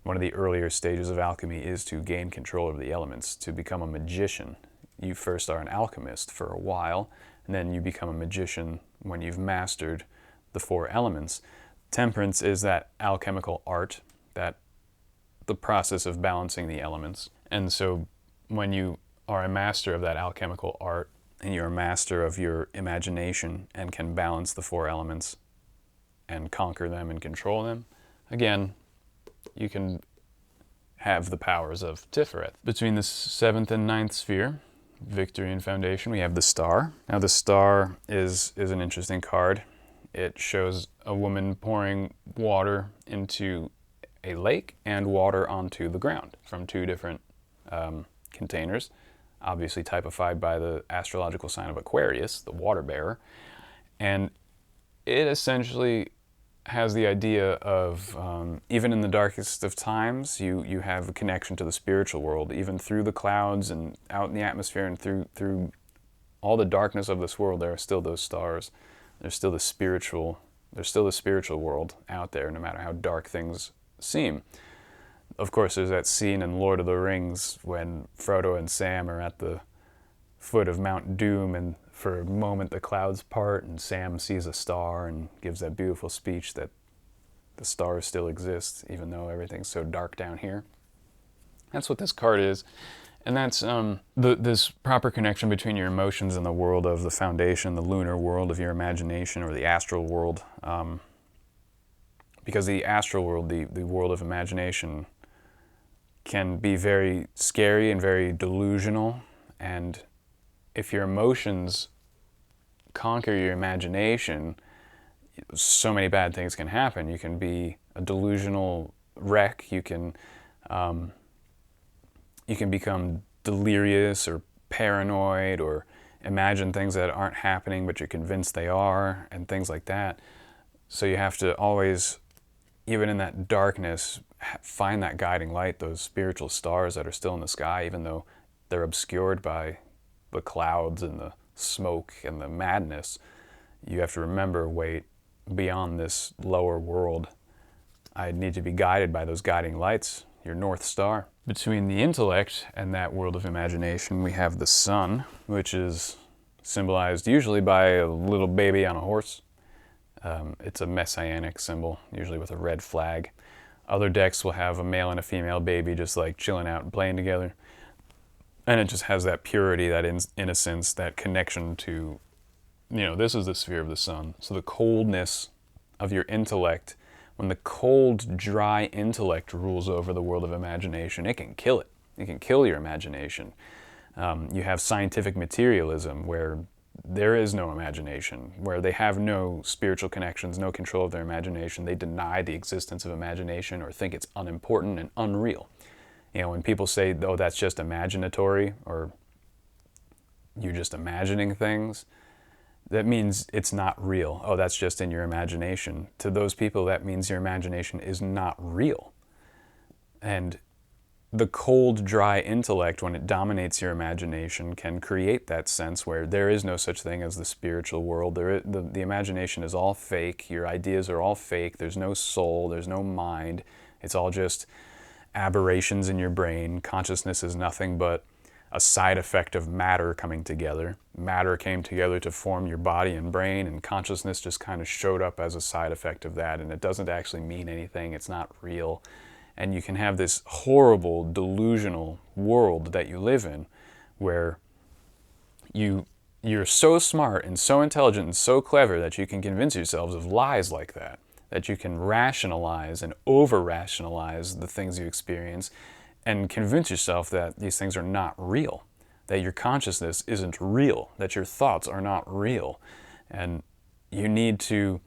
One of the earlier stages of alchemy is to gain control over the elements, to become a magician. You first are an alchemist for a while, and then you become a magician when you've mastered the four elements. Temperance is that alchemical art, the process of balancing the elements. And so when you are a master of that alchemical art and you're a master of your imagination and can balance the four elements and conquer them and control them, again, you can have the powers of Tiferet. Between the 7th and 9th sphere, Victory and Foundation, we have the Star. Now the Star is an interesting card. It shows a woman pouring water into a lake and water onto the ground from two different containers, obviously typified by the astrological sign of Aquarius, the water bearer. And it essentially has the idea of, even in the darkest of times, you have a connection to the spiritual world, even through the clouds and out in the atmosphere and through all the darkness of this world. There are still those stars. There's still the spiritual world out there, no matter how dark things seem. Of course, there's that scene in Lord of the Rings when Frodo and Sam are at the foot of Mount Doom, and for a moment the clouds part and Sam sees a star and gives that beautiful speech that the stars still exist, even though everything's so dark down here. That's what this card is. And that's this proper connection between your emotions and the world of the foundation, the lunar world of your imagination, or the astral world. Because the astral world, the world of imagination, can be very scary and very delusional. And if your emotions conquer your imagination, so many bad things can happen. You can be a delusional wreck. You can become delirious or paranoid or imagine things that aren't happening but you're convinced they are, and things like that. So you have to always, even in that darkness, find that guiding light, those spiritual stars that are still in the sky, even though they're obscured by the clouds and the smoke and the madness. You have to remember, wait, beyond this lower world, I need to be guided by those guiding lights, your North Star. Between the intellect and that world of imagination, we have the sun, which is symbolized usually by a little baby on a horse. It's a messianic symbol, usually with a red flag. Other decks will have a male and a female baby just like chilling out and playing together. And it just has that purity, that innocence, that connection to, this is the sphere of the sun. So the coldness of your intellect, when the cold, dry intellect rules over the world of imagination, it can kill it. It can kill your imagination. You have scientific materialism, where there is no imagination, where they have no spiritual connections, no control of their imagination. They deny the existence of imagination or think it's unimportant and unreal. You know, when people say, oh, that's just imaginatory, or you're just imagining things, that means it's not real. Oh, that's just in your imagination. To those people, that means your imagination is not real. And the cold, dry intellect, when it dominates your imagination, can create that sense where there is no such thing as the spiritual world. The imagination is all fake. Your ideas are all fake. There's no soul. There's no mind. It's all just aberrations in your brain. Consciousness is nothing but a side effect of matter coming together. Matter came together to form your body and brain, and consciousness just kind of showed up as a side effect of that, and it doesn't actually mean anything. It's not real. And you can have this horrible, delusional world that you live in, where you're so smart and so intelligent and so clever that you can convince yourselves of lies like that, that you can rationalize and over-rationalize the things you experience, and convince yourself that these things are not real, that your consciousness isn't real, that your thoughts are not real. And you need to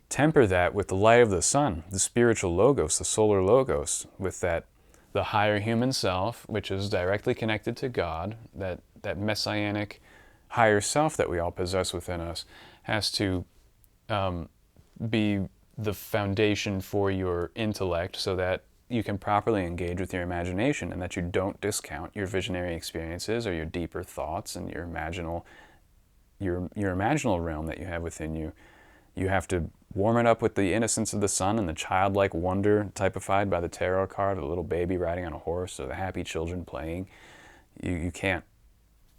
temper that with the light of the sun, the spiritual logos, the solar logos, with that, the higher human self, which is directly connected to God, that messianic higher self that we all possess within us, has to be the foundation for your intellect, so that you can properly engage with your imagination, and that you don't discount your visionary experiences or your deeper thoughts and your imaginal realm that you have within you. You have to warm it up with the innocence of the sun and the childlike wonder typified by the tarot card, the little baby riding on a horse, or the happy children playing. You can't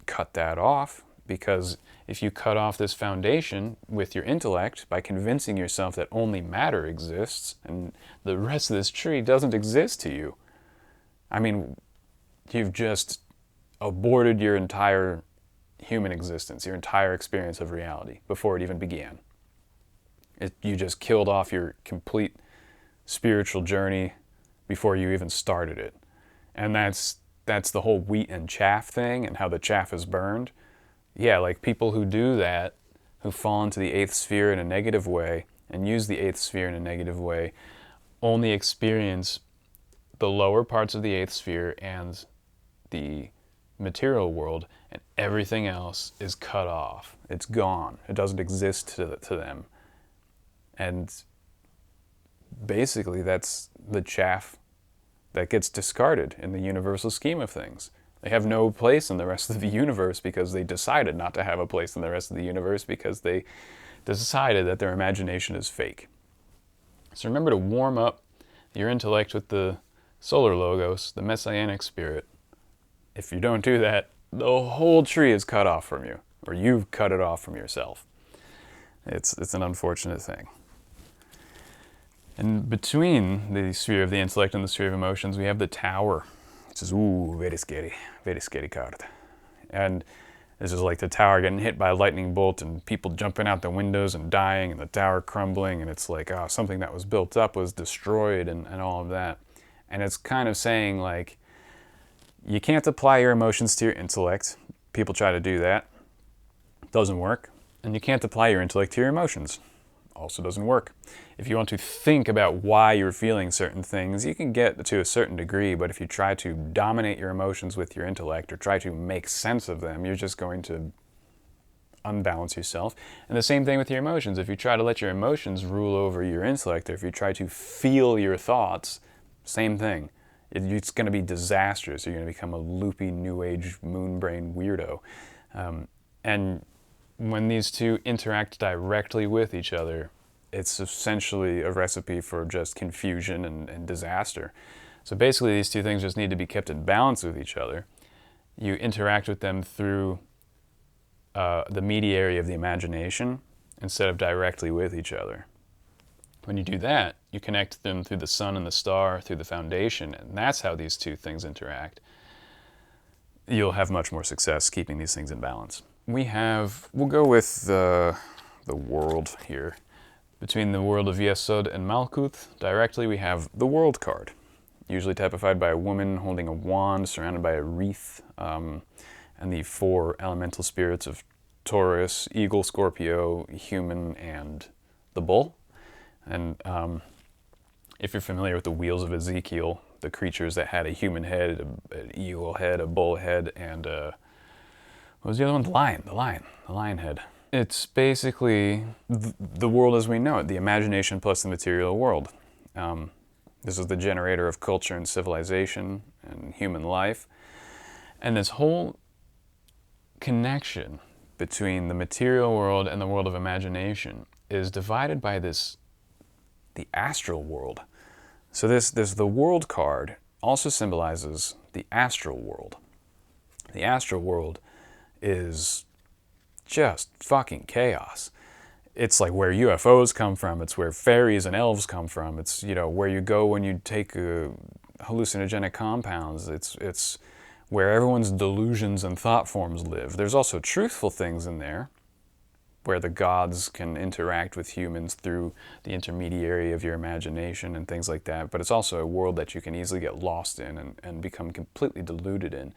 cut that off, because if you cut off this foundation with your intellect by convincing yourself that only matter exists and the rest of this tree doesn't exist to you, I mean, you've just aborted your entire human existence, your entire experience of reality before it even began. You just killed off your complete spiritual journey before you even started it. And that's the whole wheat and chaff thing, and how the chaff is burned. Yeah, like people who do that, who fall into the eighth sphere in a negative way and use the eighth sphere in a negative way, only experience the lower parts of the eighth sphere and the material world, and everything else is cut off. It's gone. It doesn't exist to them. And basically that's the chaff that gets discarded in the universal scheme of things. They have no place in the rest of the universe because they decided not to have a place in the rest of the universe, because they decided that their imagination is fake. So remember to warm up your intellect with the solar logos, the messianic spirit. If you don't do that, the whole tree is cut off from you, or you've cut it off from yourself. It's an unfortunate thing. And between the sphere of the intellect and the sphere of emotions, we have the tower. Which is, very scary card. And this is like the tower getting hit by a lightning bolt, and people jumping out the windows and dying, and the tower crumbling, and it's like, something that was built up was destroyed, and all of that. And it's kind of saying, like, you can't apply your emotions to your intellect. People try to do that. Doesn't work. And you can't apply your intellect to your emotions. Also doesn't work. If you want to think about why you're feeling certain things, you can get to a certain degree, but if you try to dominate your emotions with your intellect, or try to make sense of them, you're just going to unbalance yourself. And the same thing with your emotions. If you try to let your emotions rule over your intellect, or if you try to feel your thoughts, same thing. It's going to be disastrous. You're going to become a loopy, new age, moon brain weirdo. And when these two interact directly with each other, it's essentially a recipe for just confusion and disaster. So basically these two things just need to be kept in balance with each other. You interact with them through the mediary of the imagination instead of directly with each other. When you do that, you connect them through the sun and the star, through the foundation, and that's how these two things interact. You'll have much more success keeping these things in balance. We'll go with the world here. Between the world of Yesod and Malkuth, directly we have the world card. usually typified by a woman holding a wand surrounded by a wreath, and the 4 elemental spirits of Taurus, Eagle, Scorpio, Human, and the Bull. And if you're familiar with the wheels of Ezekiel, the creatures that had a human head, an eagle head, a bull head, and what was the other one? The lion head. It's basically the world as we know it, the imagination plus the material world. This is the generator of culture and civilization and human life. And this whole connection between the material world and the world of imagination is divided by the astral world. So the world card also symbolizes the astral world. The astral world is just fucking chaos. It's like where UFOs come from. It's where fairies and elves come from. It's, you know, where you go when you take hallucinogenic compounds. It's where everyone's delusions and thought forms live. There's also truthful things in there, where the gods can interact with humans through the intermediary of your imagination and things like that. But it's also a world that you can easily get lost in and become completely deluded in.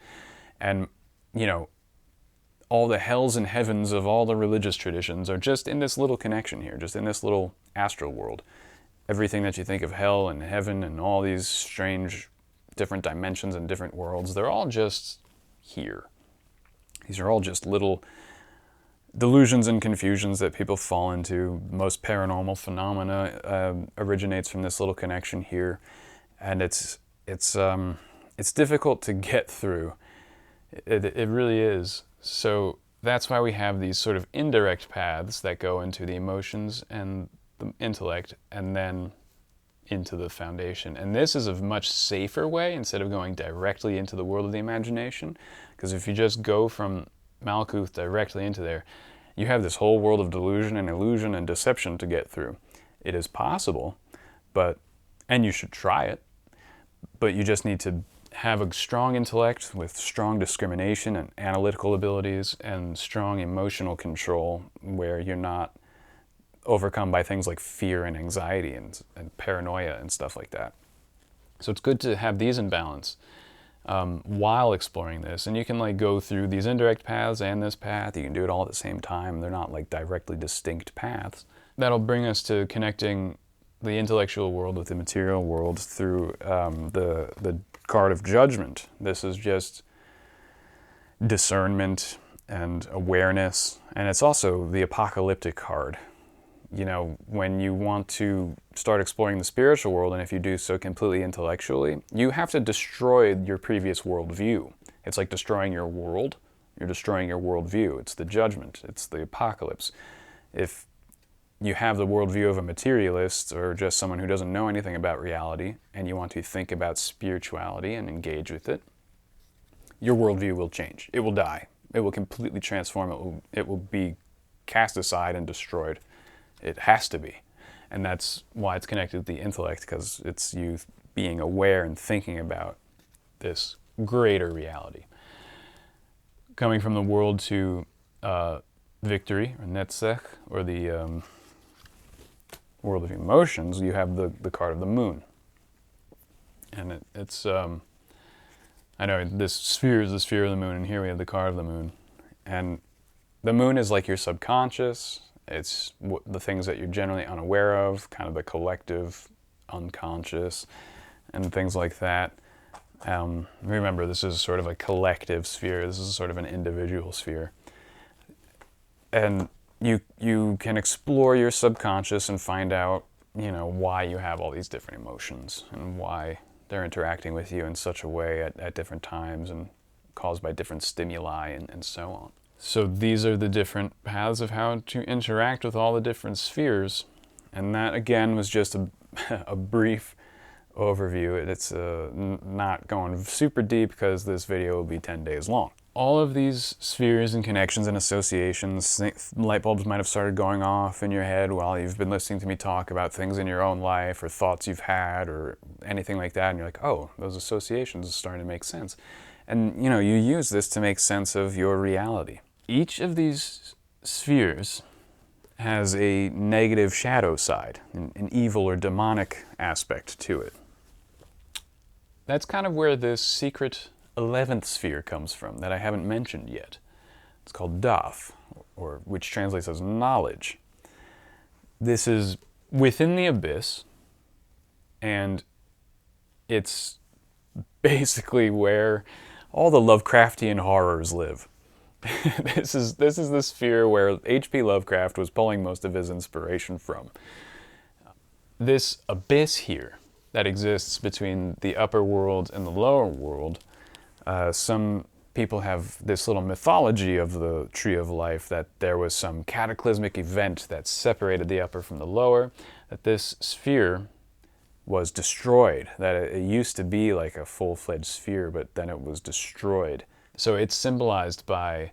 And, you know, all the hells and heavens of all the religious traditions are just in this little connection here, just in this little astral world. Everything that you think of hell and heaven and all these strange different dimensions and different worlds, they're all just here. These are all just little delusions and confusions that people fall into. Most paranormal phenomena originates from this little connection here, and it's difficult to get through. It really is. So that's why we have these sort of indirect paths that go into the emotions and the intellect, and then into the foundation. And this is a much safer way instead of going directly into the world of the imagination, because if you just go from Malkuth directly into there, you have this whole world of delusion and illusion and deception to get through. It is possible, and you should try it, but you just need to have a strong intellect with strong discrimination and analytical abilities and strong emotional control, where you're not overcome by things like fear and anxiety and paranoia and stuff like that. So it's good to have these in balance while exploring this. And you can like go through these indirect paths and this path. You can do it all at the same time. They're not like directly distinct paths. That'll bring us to connecting the intellectual world with the material world through the card of judgment. This is just discernment and awareness, and it's also the apocalyptic card. You know, when you want to start exploring the spiritual world, and if you do so completely intellectually, you have to destroy your previous worldview. It's like destroying your world. You're destroying your worldview. It's the judgment. It's the apocalypse. If you have the worldview of a materialist or just someone who doesn't know anything about reality, and you want to think about spirituality and engage with it, your worldview will change. It will die. It will completely transform. It will be cast aside and destroyed. It has to be. And that's why it's connected with the intellect, because it's you being aware and thinking about this greater reality. Coming from the world to victory, or netzech, or the world of emotions, you have the card of the moon. And it's I know this sphere is the sphere of the moon, and here we have the card of the moon. And the moon is like your subconscious. It's the things that you're generally unaware of, kind of the collective unconscious and things like that. Remember, this is sort of a collective sphere. This is sort of an individual sphere. And you can explore your subconscious and find out, you know, why you have all these different emotions and why they're interacting with you in such a way at different times and caused by different stimuli and so on. So these are the different paths of how to interact with all the different spheres. And that, again, was just a brief overview. It's not going super deep because this video will be 10 days long. All of these spheres and connections and associations, light bulbs might have started going off in your head while you've been listening to me talk about things in your own life or thoughts you've had or anything like that. And you're like, oh, those associations are starting to make sense. And, you know, you use this to make sense of your reality. Each of these spheres has a negative shadow side, an evil or demonic aspect to it. that's kind of where this secret 11th sphere comes from that I haven't mentioned yet. It's called Daath, or which translates as knowledge. This is within the abyss, and it's basically where all the Lovecraftian horrors live. This is the sphere where H.P. Lovecraft was pulling most of his inspiration from. This abyss here that exists between the upper world and the lower world, some people have this little mythology of the Tree of Life, that there was some cataclysmic event that separated the upper from the lower, that this sphere was destroyed, that it used to be like a full-fledged sphere, but then it was destroyed. So it's symbolized by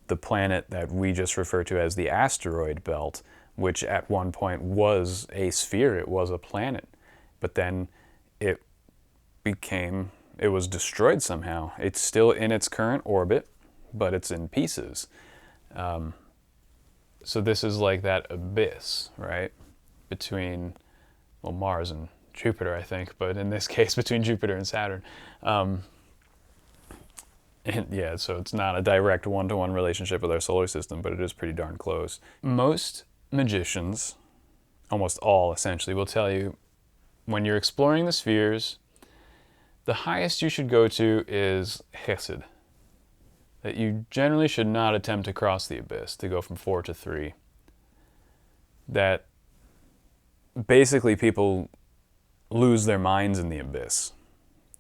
the planet that we just refer to as the asteroid belt, which at one point was a sphere, it was a planet, but then it was destroyed somehow. It's still in its current orbit, but it's in pieces. So this is like that abyss, right? Between, well, Mars and Jupiter, I think, but in this case, between Jupiter and Saturn. And yeah, so it's not a direct one-to-one relationship with our solar system, but it is pretty darn close. Most magicians, almost all essentially, will tell you when you're exploring the spheres, the highest you should go to is Chesed. That you generally should not attempt to cross the abyss, to go from 4 to 3. That basically people lose their minds in the abyss.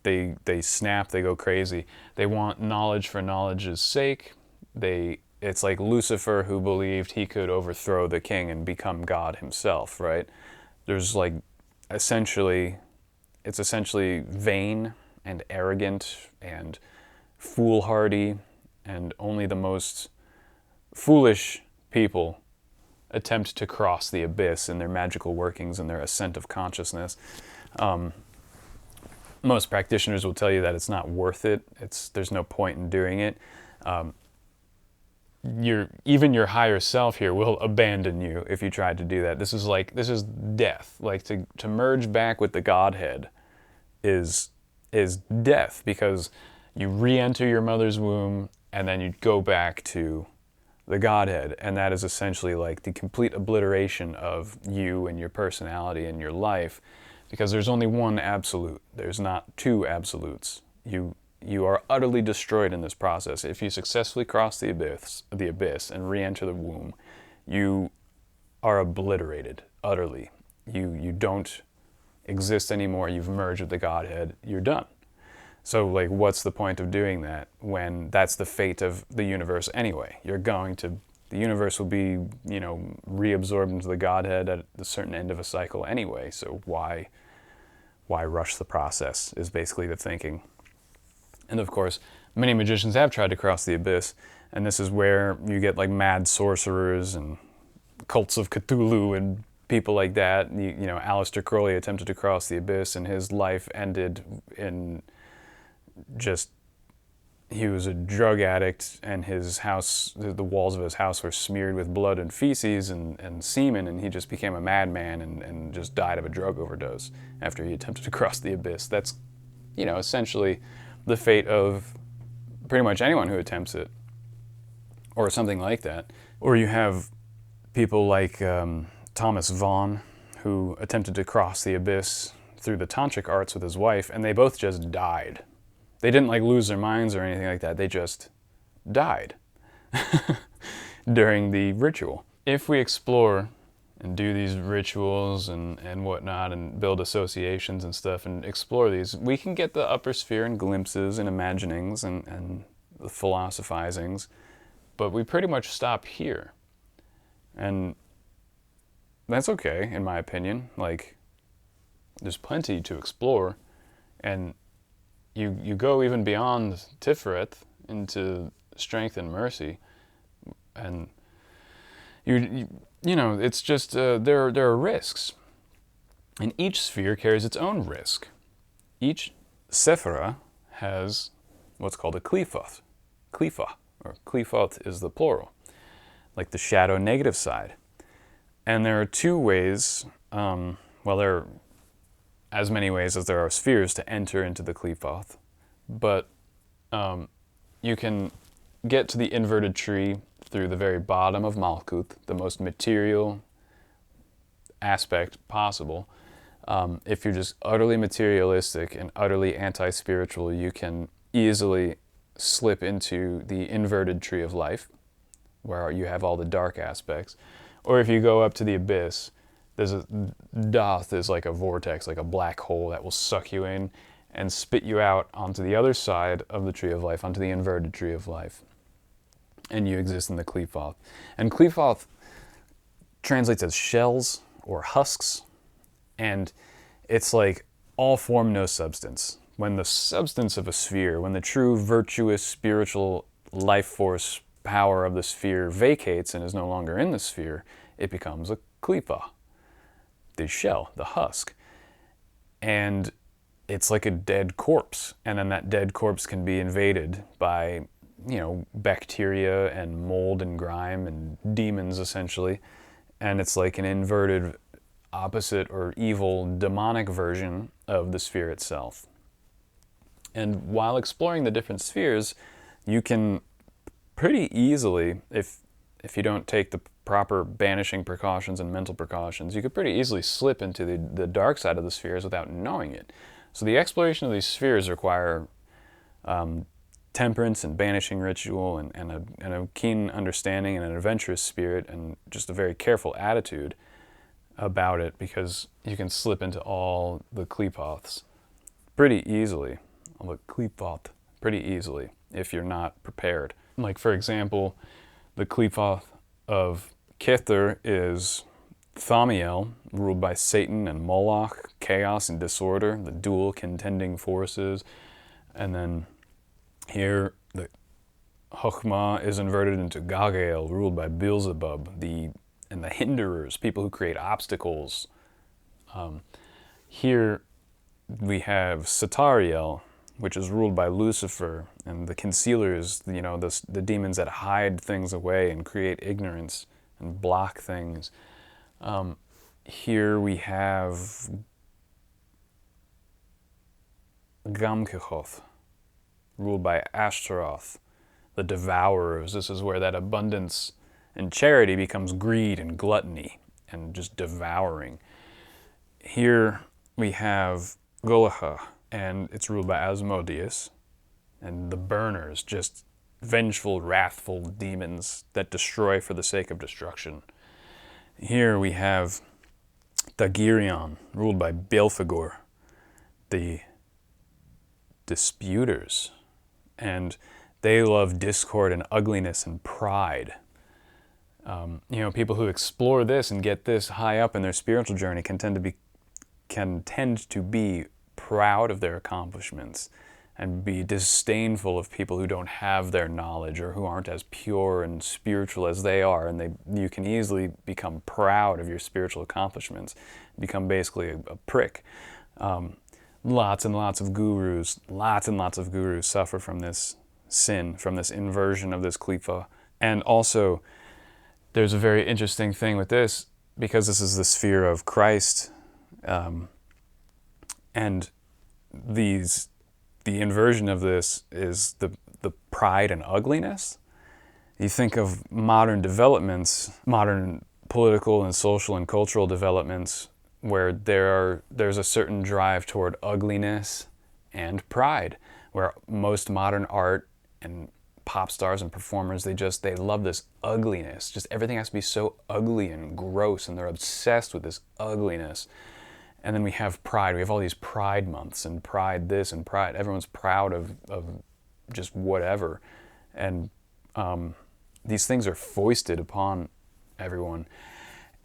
They snap, they go crazy. They want knowledge for knowledge's sake. It's like Lucifer, who believed he could overthrow the king and become God himself, right? There's like it's essentially vain and arrogant and foolhardy, and only the most foolish people attempt to cross the abyss in their magical workings and their ascent of consciousness. Most practitioners will tell you that it's not worth it. There's no point in doing it. Even your higher self here will abandon you if you tried to do that. This is death. Like to merge back with the Godhead is death, because you re-enter your mother's womb and then you go back to the Godhead, and that is essentially like the complete obliteration of you and your personality and your life, because there's only one absolute. There's not two absolutes. You are utterly destroyed in this process. If you successfully cross the abyss and re-enter the womb, you are obliterated utterly. You don't exist anymore. You've merged with the Godhead. You're done. So, like, what's the point of doing that when that's the fate of the universe anyway? The universe will be, reabsorbed into the Godhead at a certain end of a cycle anyway. So why rush the process is basically the thinking. And of course, many magicians have tried to cross the abyss, and this is where you get like mad sorcerers and cults of Cthulhu and people like that. Aleister Crowley attempted to cross the abyss, and his life ended in he was a drug addict, and his house, the walls of his house were smeared with blood and feces and semen, and he just became a madman and just died of a drug overdose after he attempted to cross the abyss. That's, essentially the fate of pretty much anyone who attempts it, or something like that. Or you have people like Thomas Vaughan, who attempted to cross the abyss through the tantric arts with his wife, and they both just died. They didn't lose their minds or anything like that. They just died during the ritual. If we explore and do these rituals and whatnot and build associations and stuff and explore these, we can get the upper sphere in glimpses and imaginings and the philosophizings, but we pretty much stop here. And that's okay, in my opinion. There's plenty to explore, and you go even beyond Sephiroth into strength and mercy, and it's just there are risks, and each sphere carries its own risk. Each sephira has what's called a Qliphoth, or Qliphoth is the plural, like the shadow negative side. And there are two ways. There are as many ways as there are spheres to enter into the Qliphoth. But you can get to the inverted tree through the very bottom of Malkuth, the most material aspect possible. If you're just utterly materialistic and utterly anti-spiritual, you can easily slip into the inverted tree of life, where you have all the dark aspects. Or if you go up to the abyss, Daath is like a vortex, like a black hole that will suck you in and spit you out onto the other side of the tree of life, onto the inverted tree of life. And you exist in the Qliphoth. And Qliphoth translates as shells or husks, and it's like all form, no substance. When the substance of a sphere, when the true virtuous spiritual life force power of the sphere vacates and is no longer in the sphere, it becomes a Qliphoth, the shell, the husk. And it's like a dead corpse, and then that dead corpse can be invaded by, bacteria and mold and grime and demons, essentially. And it's like an inverted opposite or evil demonic version of the sphere itself. And while exploring the different spheres, you can pretty easily, if you don't take the proper banishing precautions and mental precautions, you could pretty easily slip into the dark side of the spheres without knowing it. So the exploration of these spheres require temperance and banishing ritual and a keen understanding and an adventurous spirit and just a very careful attitude about it, because you can slip into all the Qliphoths pretty easily, pretty easily if you're not prepared. Like, for example, the Qliphoth of Kether is Thamiel, ruled by Satan and Moloch, chaos and disorder, the dual contending forces. And then here, the Chikmah is inverted into Gagael, ruled by Beelzebub, and the hinderers, people who create obstacles. Here we have Satariel, which is ruled by Lucifer, and the concealers, the demons that hide things away and create ignorance and block things. Here we have Qliphoth, ruled by Ashtaroth, the devourers. This is where that abundance and charity becomes greed and gluttony and just devouring. Here we have Qliphoth, and it's ruled by Asmodeus, and the burners, just vengeful, wrathful demons that destroy for the sake of destruction. Here we have Dagirion, ruled by Belphegor, the disputers, and they love discord and ugliness and pride. People who explore this and get this high up in their spiritual journey can tend to be proud of their accomplishments and be disdainful of people who don't have their knowledge or who aren't as pure and spiritual as they are, and you can easily become proud of your spiritual accomplishments, become basically a prick. Lots and lots of gurus suffer from this sin, from this inversion of this Qliphoth. And also, there's a very interesting thing with this, because this is the sphere of Christ, and the inversion of this is the pride and ugliness. You think of modern developments, modern political and social and cultural developments, where there's a certain drive toward ugliness and pride, where most modern art and pop stars and performers, they love this ugliness. Just everything has to be so ugly and gross, and they're obsessed with this ugliness. And then we have pride. We have all these pride months and pride this and pride. Everyone's proud of just whatever. And these things are foisted upon everyone.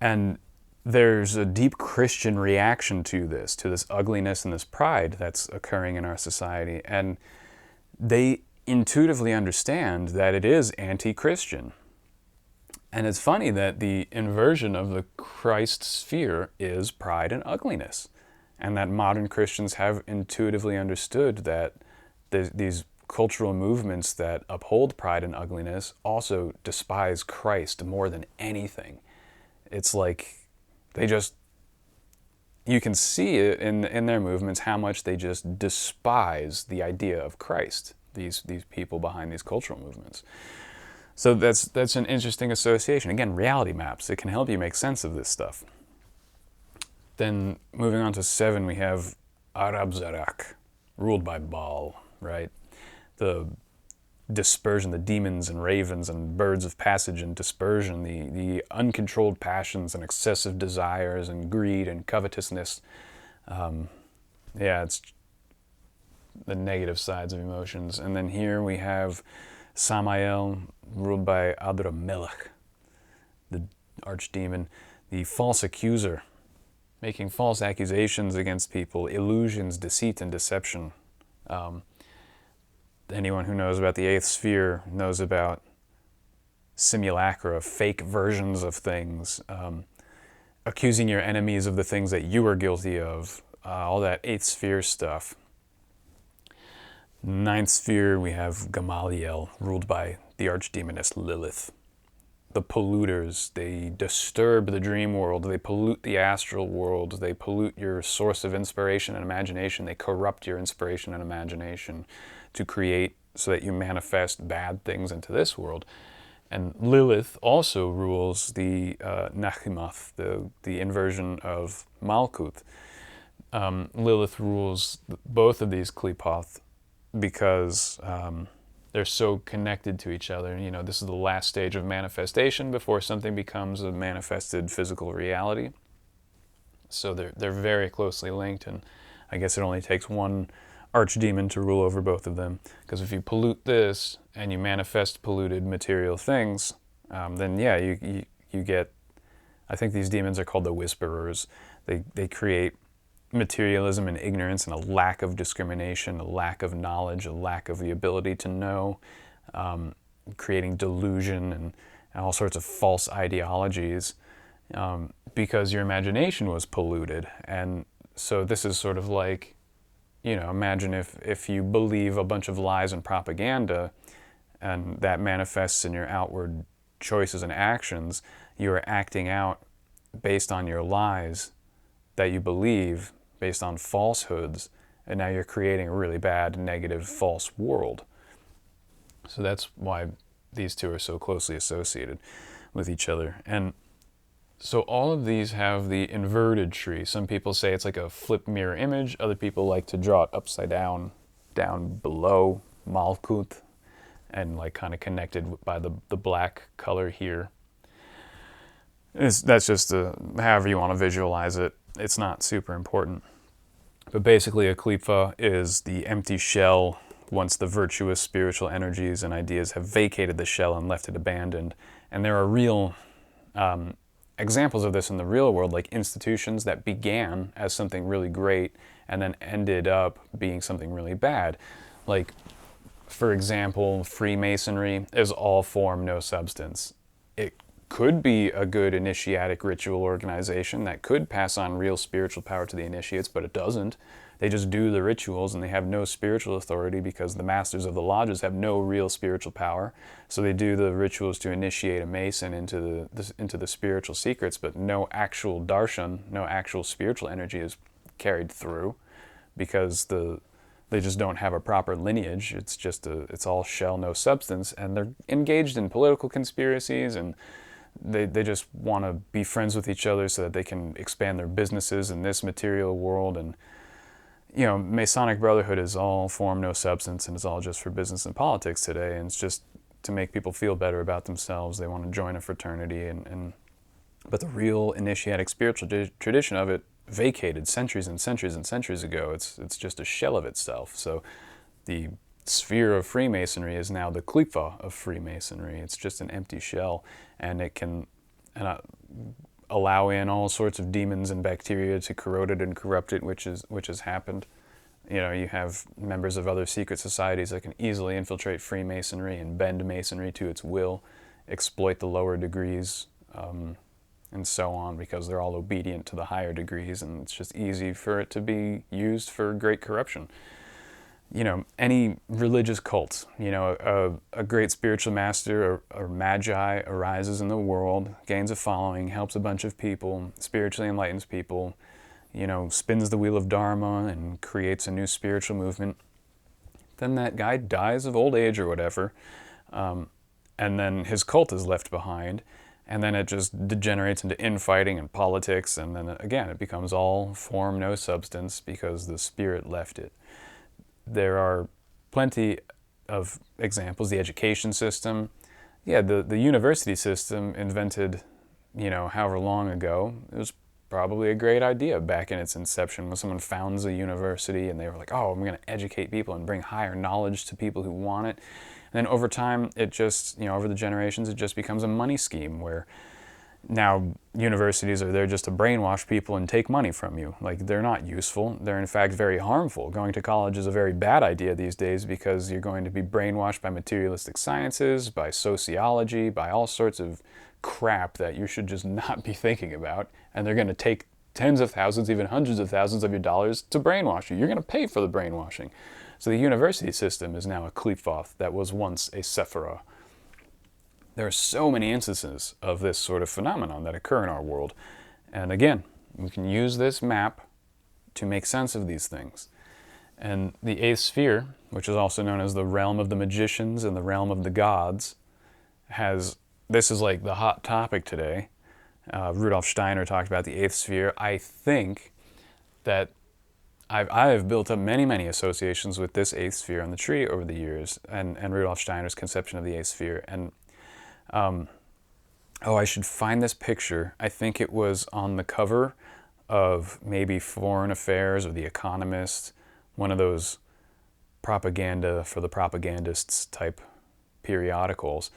And there's a deep Christian reaction to this ugliness and this pride that's occurring in our society. And they intuitively understand that it is anti-Christian. And it's funny that the inversion of the Christ sphere is pride and ugliness, and that modern Christians have intuitively understood that these cultural movements that uphold pride and ugliness also despise Christ more than anything. It's like they just you can see it in their movements how much they just despise the idea of Christ, these people behind these cultural movements. So that's an interesting association. Again, reality maps. It can help you make sense of this stuff. Then moving on to 7, we have Arab-Zarak, ruled by Baal, right? The dispersion, the demons and ravens and birds of passage and dispersion, the uncontrolled passions and excessive desires and greed and covetousness. It's the negative sides of emotions. And then here we have Samael, ruled by Adramelech, the archdemon, the false accuser, making false accusations against people, illusions, deceit, and deception. Anyone who knows about the 8th sphere knows about simulacra, fake versions of things, accusing your enemies of the things that you are guilty of, all that 8th sphere stuff. 9th sphere, we have Gamaliel, ruled by the archdemoness Lilith. The polluters, they disturb the dream world, they pollute the astral world, they pollute your source of inspiration and imagination, they corrupt your inspiration and imagination to create so that you manifest bad things into this world. And Lilith also rules the Nachimath, the inversion of Malkuth. Lilith rules both of these Qliphoth because they're so connected to each other. You know, this is the last stage of manifestation before something becomes a manifested physical reality. So they're very closely linked, and I guess it only takes one archdemon to rule over both of them. Because if you pollute this and you manifest polluted material things, then yeah, you get, I think these demons are called the whisperers. They create materialism and ignorance and a lack of discrimination, a lack of knowledge, a lack of the ability to know, creating delusion and all sorts of false ideologies because your imagination was polluted. And so this is sort of like, you know, imagine if you believe a bunch of lies and propaganda and that manifests in your outward choices and actions, you are acting out based on your lies that you believe, based on falsehoods, and now you're creating a really bad, negative, false world. So that's why these two are so closely associated with each other. And so all of these have the inverted tree. Some people say it's like a flip mirror image. Other people like to draw it upside down, down below Malkuth, and like kind of connected by the black color here. That's just however you want to visualize it. It's not super important. But basically a Qliphoth is the empty shell once the virtuous spiritual energies and ideas have vacated the shell and left it abandoned. And there are real examples of this in the real world, like institutions that began as something really great and then ended up being something really bad. Like, for example, Freemasonry is all form, no substance. It could be a good initiatic ritual organization that could pass on real spiritual power to the initiates, but it doesn't. They just do the rituals and they have no spiritual authority because the masters of the lodges have no real spiritual power. So they do the rituals to initiate a Mason into the spiritual secrets, but no actual darshan, no actual spiritual energy is carried through because they just don't have a proper lineage. It's all shell, no substance, and they're engaged in political conspiracies, and they just want to be friends with each other so that they can expand their businesses in this material world. And you know, Masonic Brotherhood is all form, no substance, and it's all just for business and politics today, and it's just to make people feel better about themselves. They want to join a fraternity, but the real initiatic spiritual tradition of it vacated centuries and centuries and centuries ago. It's just a shell of itself. So the sphere of Freemasonry is now the Qliphoth of Freemasonry. It's just an empty shell, and it can allow in all sorts of demons and bacteria to corrode it and corrupt it, which has happened. You know, you have members of other secret societies that can easily infiltrate Freemasonry and bend Masonry to its will, exploit the lower degrees, and so on, because they're all obedient to the higher degrees, and it's just easy for it to be used for great corruption. You know, any religious cult, you know, a great spiritual master or magi arises in the world, gains a following, helps a bunch of people, spiritually enlightens people, spins the wheel of Dharma and creates a new spiritual movement. Then that guy dies of old age or whatever, and then his cult is left behind, and then it just degenerates into infighting and politics, and then again it becomes all form, no substance, because the spirit left it. There are plenty of examples. The education system, the university system invented, however long ago. It was probably a great idea back in its inception when someone founds a university and they were like, oh, I'm going to educate people and bring higher knowledge to people who want it. And then over time, it just, over the generations, it just becomes a money scheme where now universities are there just to brainwash people and take money from you. Like, they're not useful. They're in fact very harmful. Going to college is a very bad idea these days because you're going to be brainwashed by materialistic sciences, by sociology, by all sorts of crap that you should just not be thinking about. And they're going to take tens of thousands, even hundreds of thousands of your dollars to brainwash you. You're going to pay for the brainwashing. So the university system is now a Qliphoth that was once a Sephiroth. There are so many instances of this sort of phenomenon that occur in our world. And again, we can use this map to make sense of these things. And the eighth sphere, which is also known as the realm of the magicians and the realm of the gods, this is like the hot topic today. Rudolf Steiner talked about the eighth sphere. I think that I have built up many, many associations with this eighth sphere on the tree over the years, and Rudolf Steiner's conception of the eighth sphere. And I should find this picture. I think it was on the cover of maybe Foreign Affairs or The Economist, one of those propaganda for the propagandists type periodicals.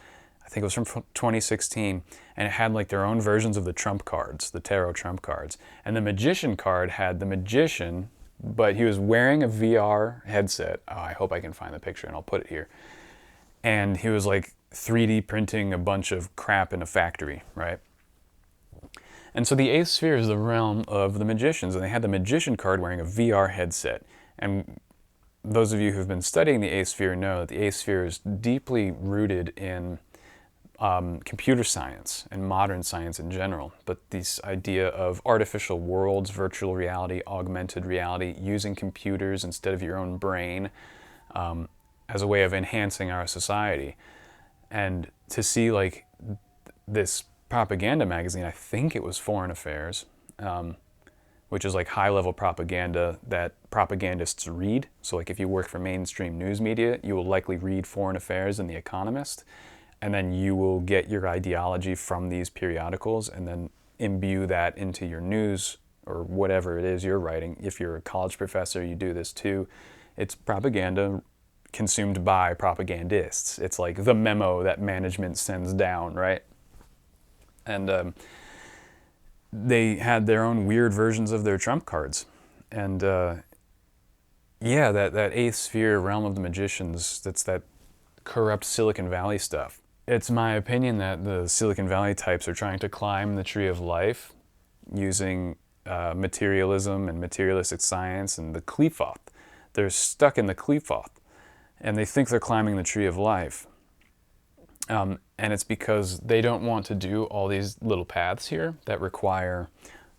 I think it was from 2016, and it had like their own versions of the trump cards, the tarot trump cards. And the magician card had the magician, but he was wearing a VR headset. Oh, I hope I can find the picture and I'll put it here. And he was like 3D printing a bunch of crap in a factory, right? And so the eighth sphere is the realm of the magicians, and they had the magician card wearing a VR headset. And those of you who've been studying the eighth sphere know that the eighth sphere is deeply rooted in computer science and modern science in general, but this idea of artificial worlds, virtual reality, augmented reality, using computers instead of your own brain as a way of enhancing our society. And to see like this propaganda magazine, I think it was Foreign Affairs, which is like high-level propaganda that propagandists read. So like if you work for mainstream news media, you will likely read Foreign Affairs and The Economist, and then you will get your ideology from these periodicals and then imbue that into your news or whatever it is you're writing. If you're a college professor, you do this too. It's propaganda consumed by propagandists. It's like the memo that management sends down, right? And they had their own weird versions of their trump cards. And that eighth sphere realm of the magicians, that's that corrupt Silicon Valley stuff. It's my opinion that the Silicon Valley types are trying to climb the tree of life using materialism and materialistic science and the Qliphoth. They're stuck in the Qliphoth, and they think they're climbing the tree of life. And it's because they don't want to do all these little paths here that require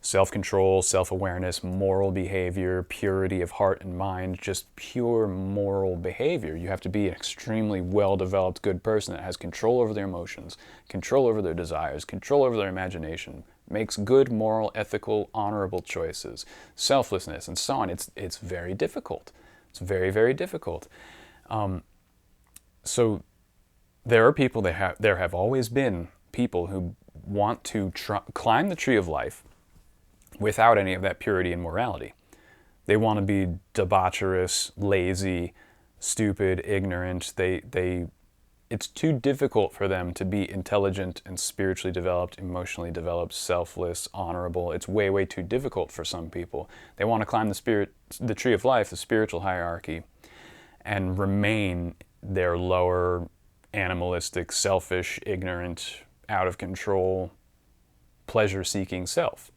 self-control, self-awareness, moral behavior, purity of heart and mind, just pure moral behavior. You have to be an extremely well-developed good person that has control over their emotions, control over their desires, control over their imagination, makes good, moral, ethical, honorable choices, selflessness, and so on. It's very difficult. It's very, very difficult. So there are people, there have always been people who want to climb the tree of life without any of that purity and morality. They want to be debaucherous, lazy, stupid, ignorant. It's too difficult for them to be intelligent and spiritually developed, emotionally developed, selfless, honorable. It's way, way too difficult for some people. They want to climb the tree of life, the spiritual hierarchy, and remain their lower, animalistic, selfish, ignorant, out of control, pleasure-seeking self.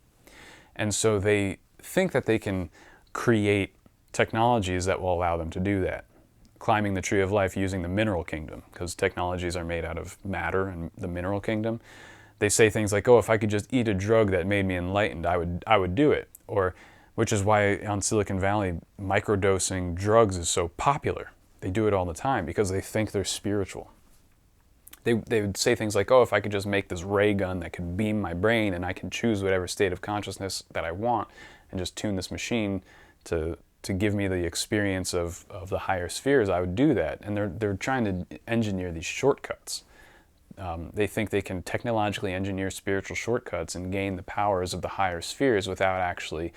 And so they think that they can create technologies that will allow them to do that. Climbing the tree of life using the mineral kingdom, because technologies are made out of matter and the mineral kingdom. They say things like, oh, if I could just eat a drug that made me enlightened, I would do it. Or which is why on Silicon Valley, microdosing drugs is so popular. They do it all the time because they think they're spiritual. They would say things like, oh, if I could just make this ray gun that could beam my brain and I can choose whatever state of consciousness that I want and just tune this machine to give me the experience of the higher spheres, I would do that. And they're trying to engineer these shortcuts. They think they can technologically engineer spiritual shortcuts and gain the powers of the higher spheres without actually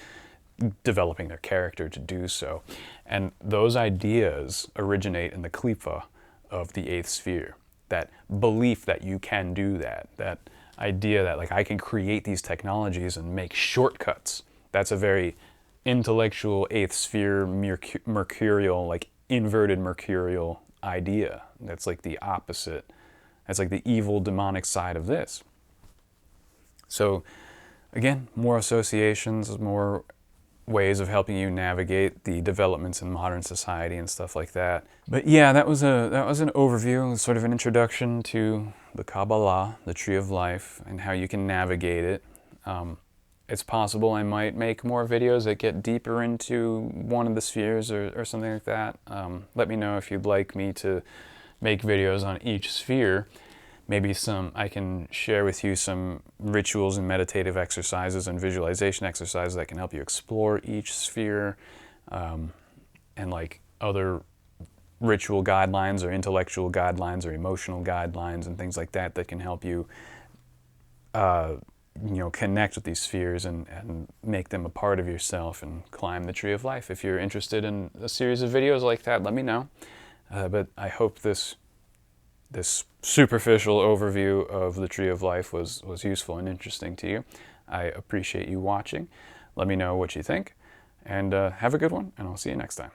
developing their character to do so. And those ideas originate in the Qliphoth of the 8th sphere. That belief that you can do that, that idea that like I can create these technologies and make shortcuts. That's a very intellectual 8th sphere mercurial, like inverted mercurial idea. That's like the opposite. That's like the evil demonic side of this. So again, more associations, more ways of helping you navigate the developments in modern society and stuff like that. But yeah, that was an overview, sort of an introduction to the Kabbalah, the Tree of Life, and how you can navigate it. It's possible I might make more videos that get deeper into one of the spheres or something like that. Let me know if you'd like me to make videos on each sphere. Maybe I can share with you some rituals and meditative exercises and visualization exercises that can help you explore each sphere, and like other ritual guidelines or intellectual guidelines or emotional guidelines and things like that that can help you, connect with these spheres and make them a part of yourself and climb the Tree of Life. If you're interested in a series of videos like that, let me know. But I hope this superficial overview of the Tree of Life was useful and interesting to you. I appreciate you watching. Let me know what you think, and have a good one, and I'll see you next time.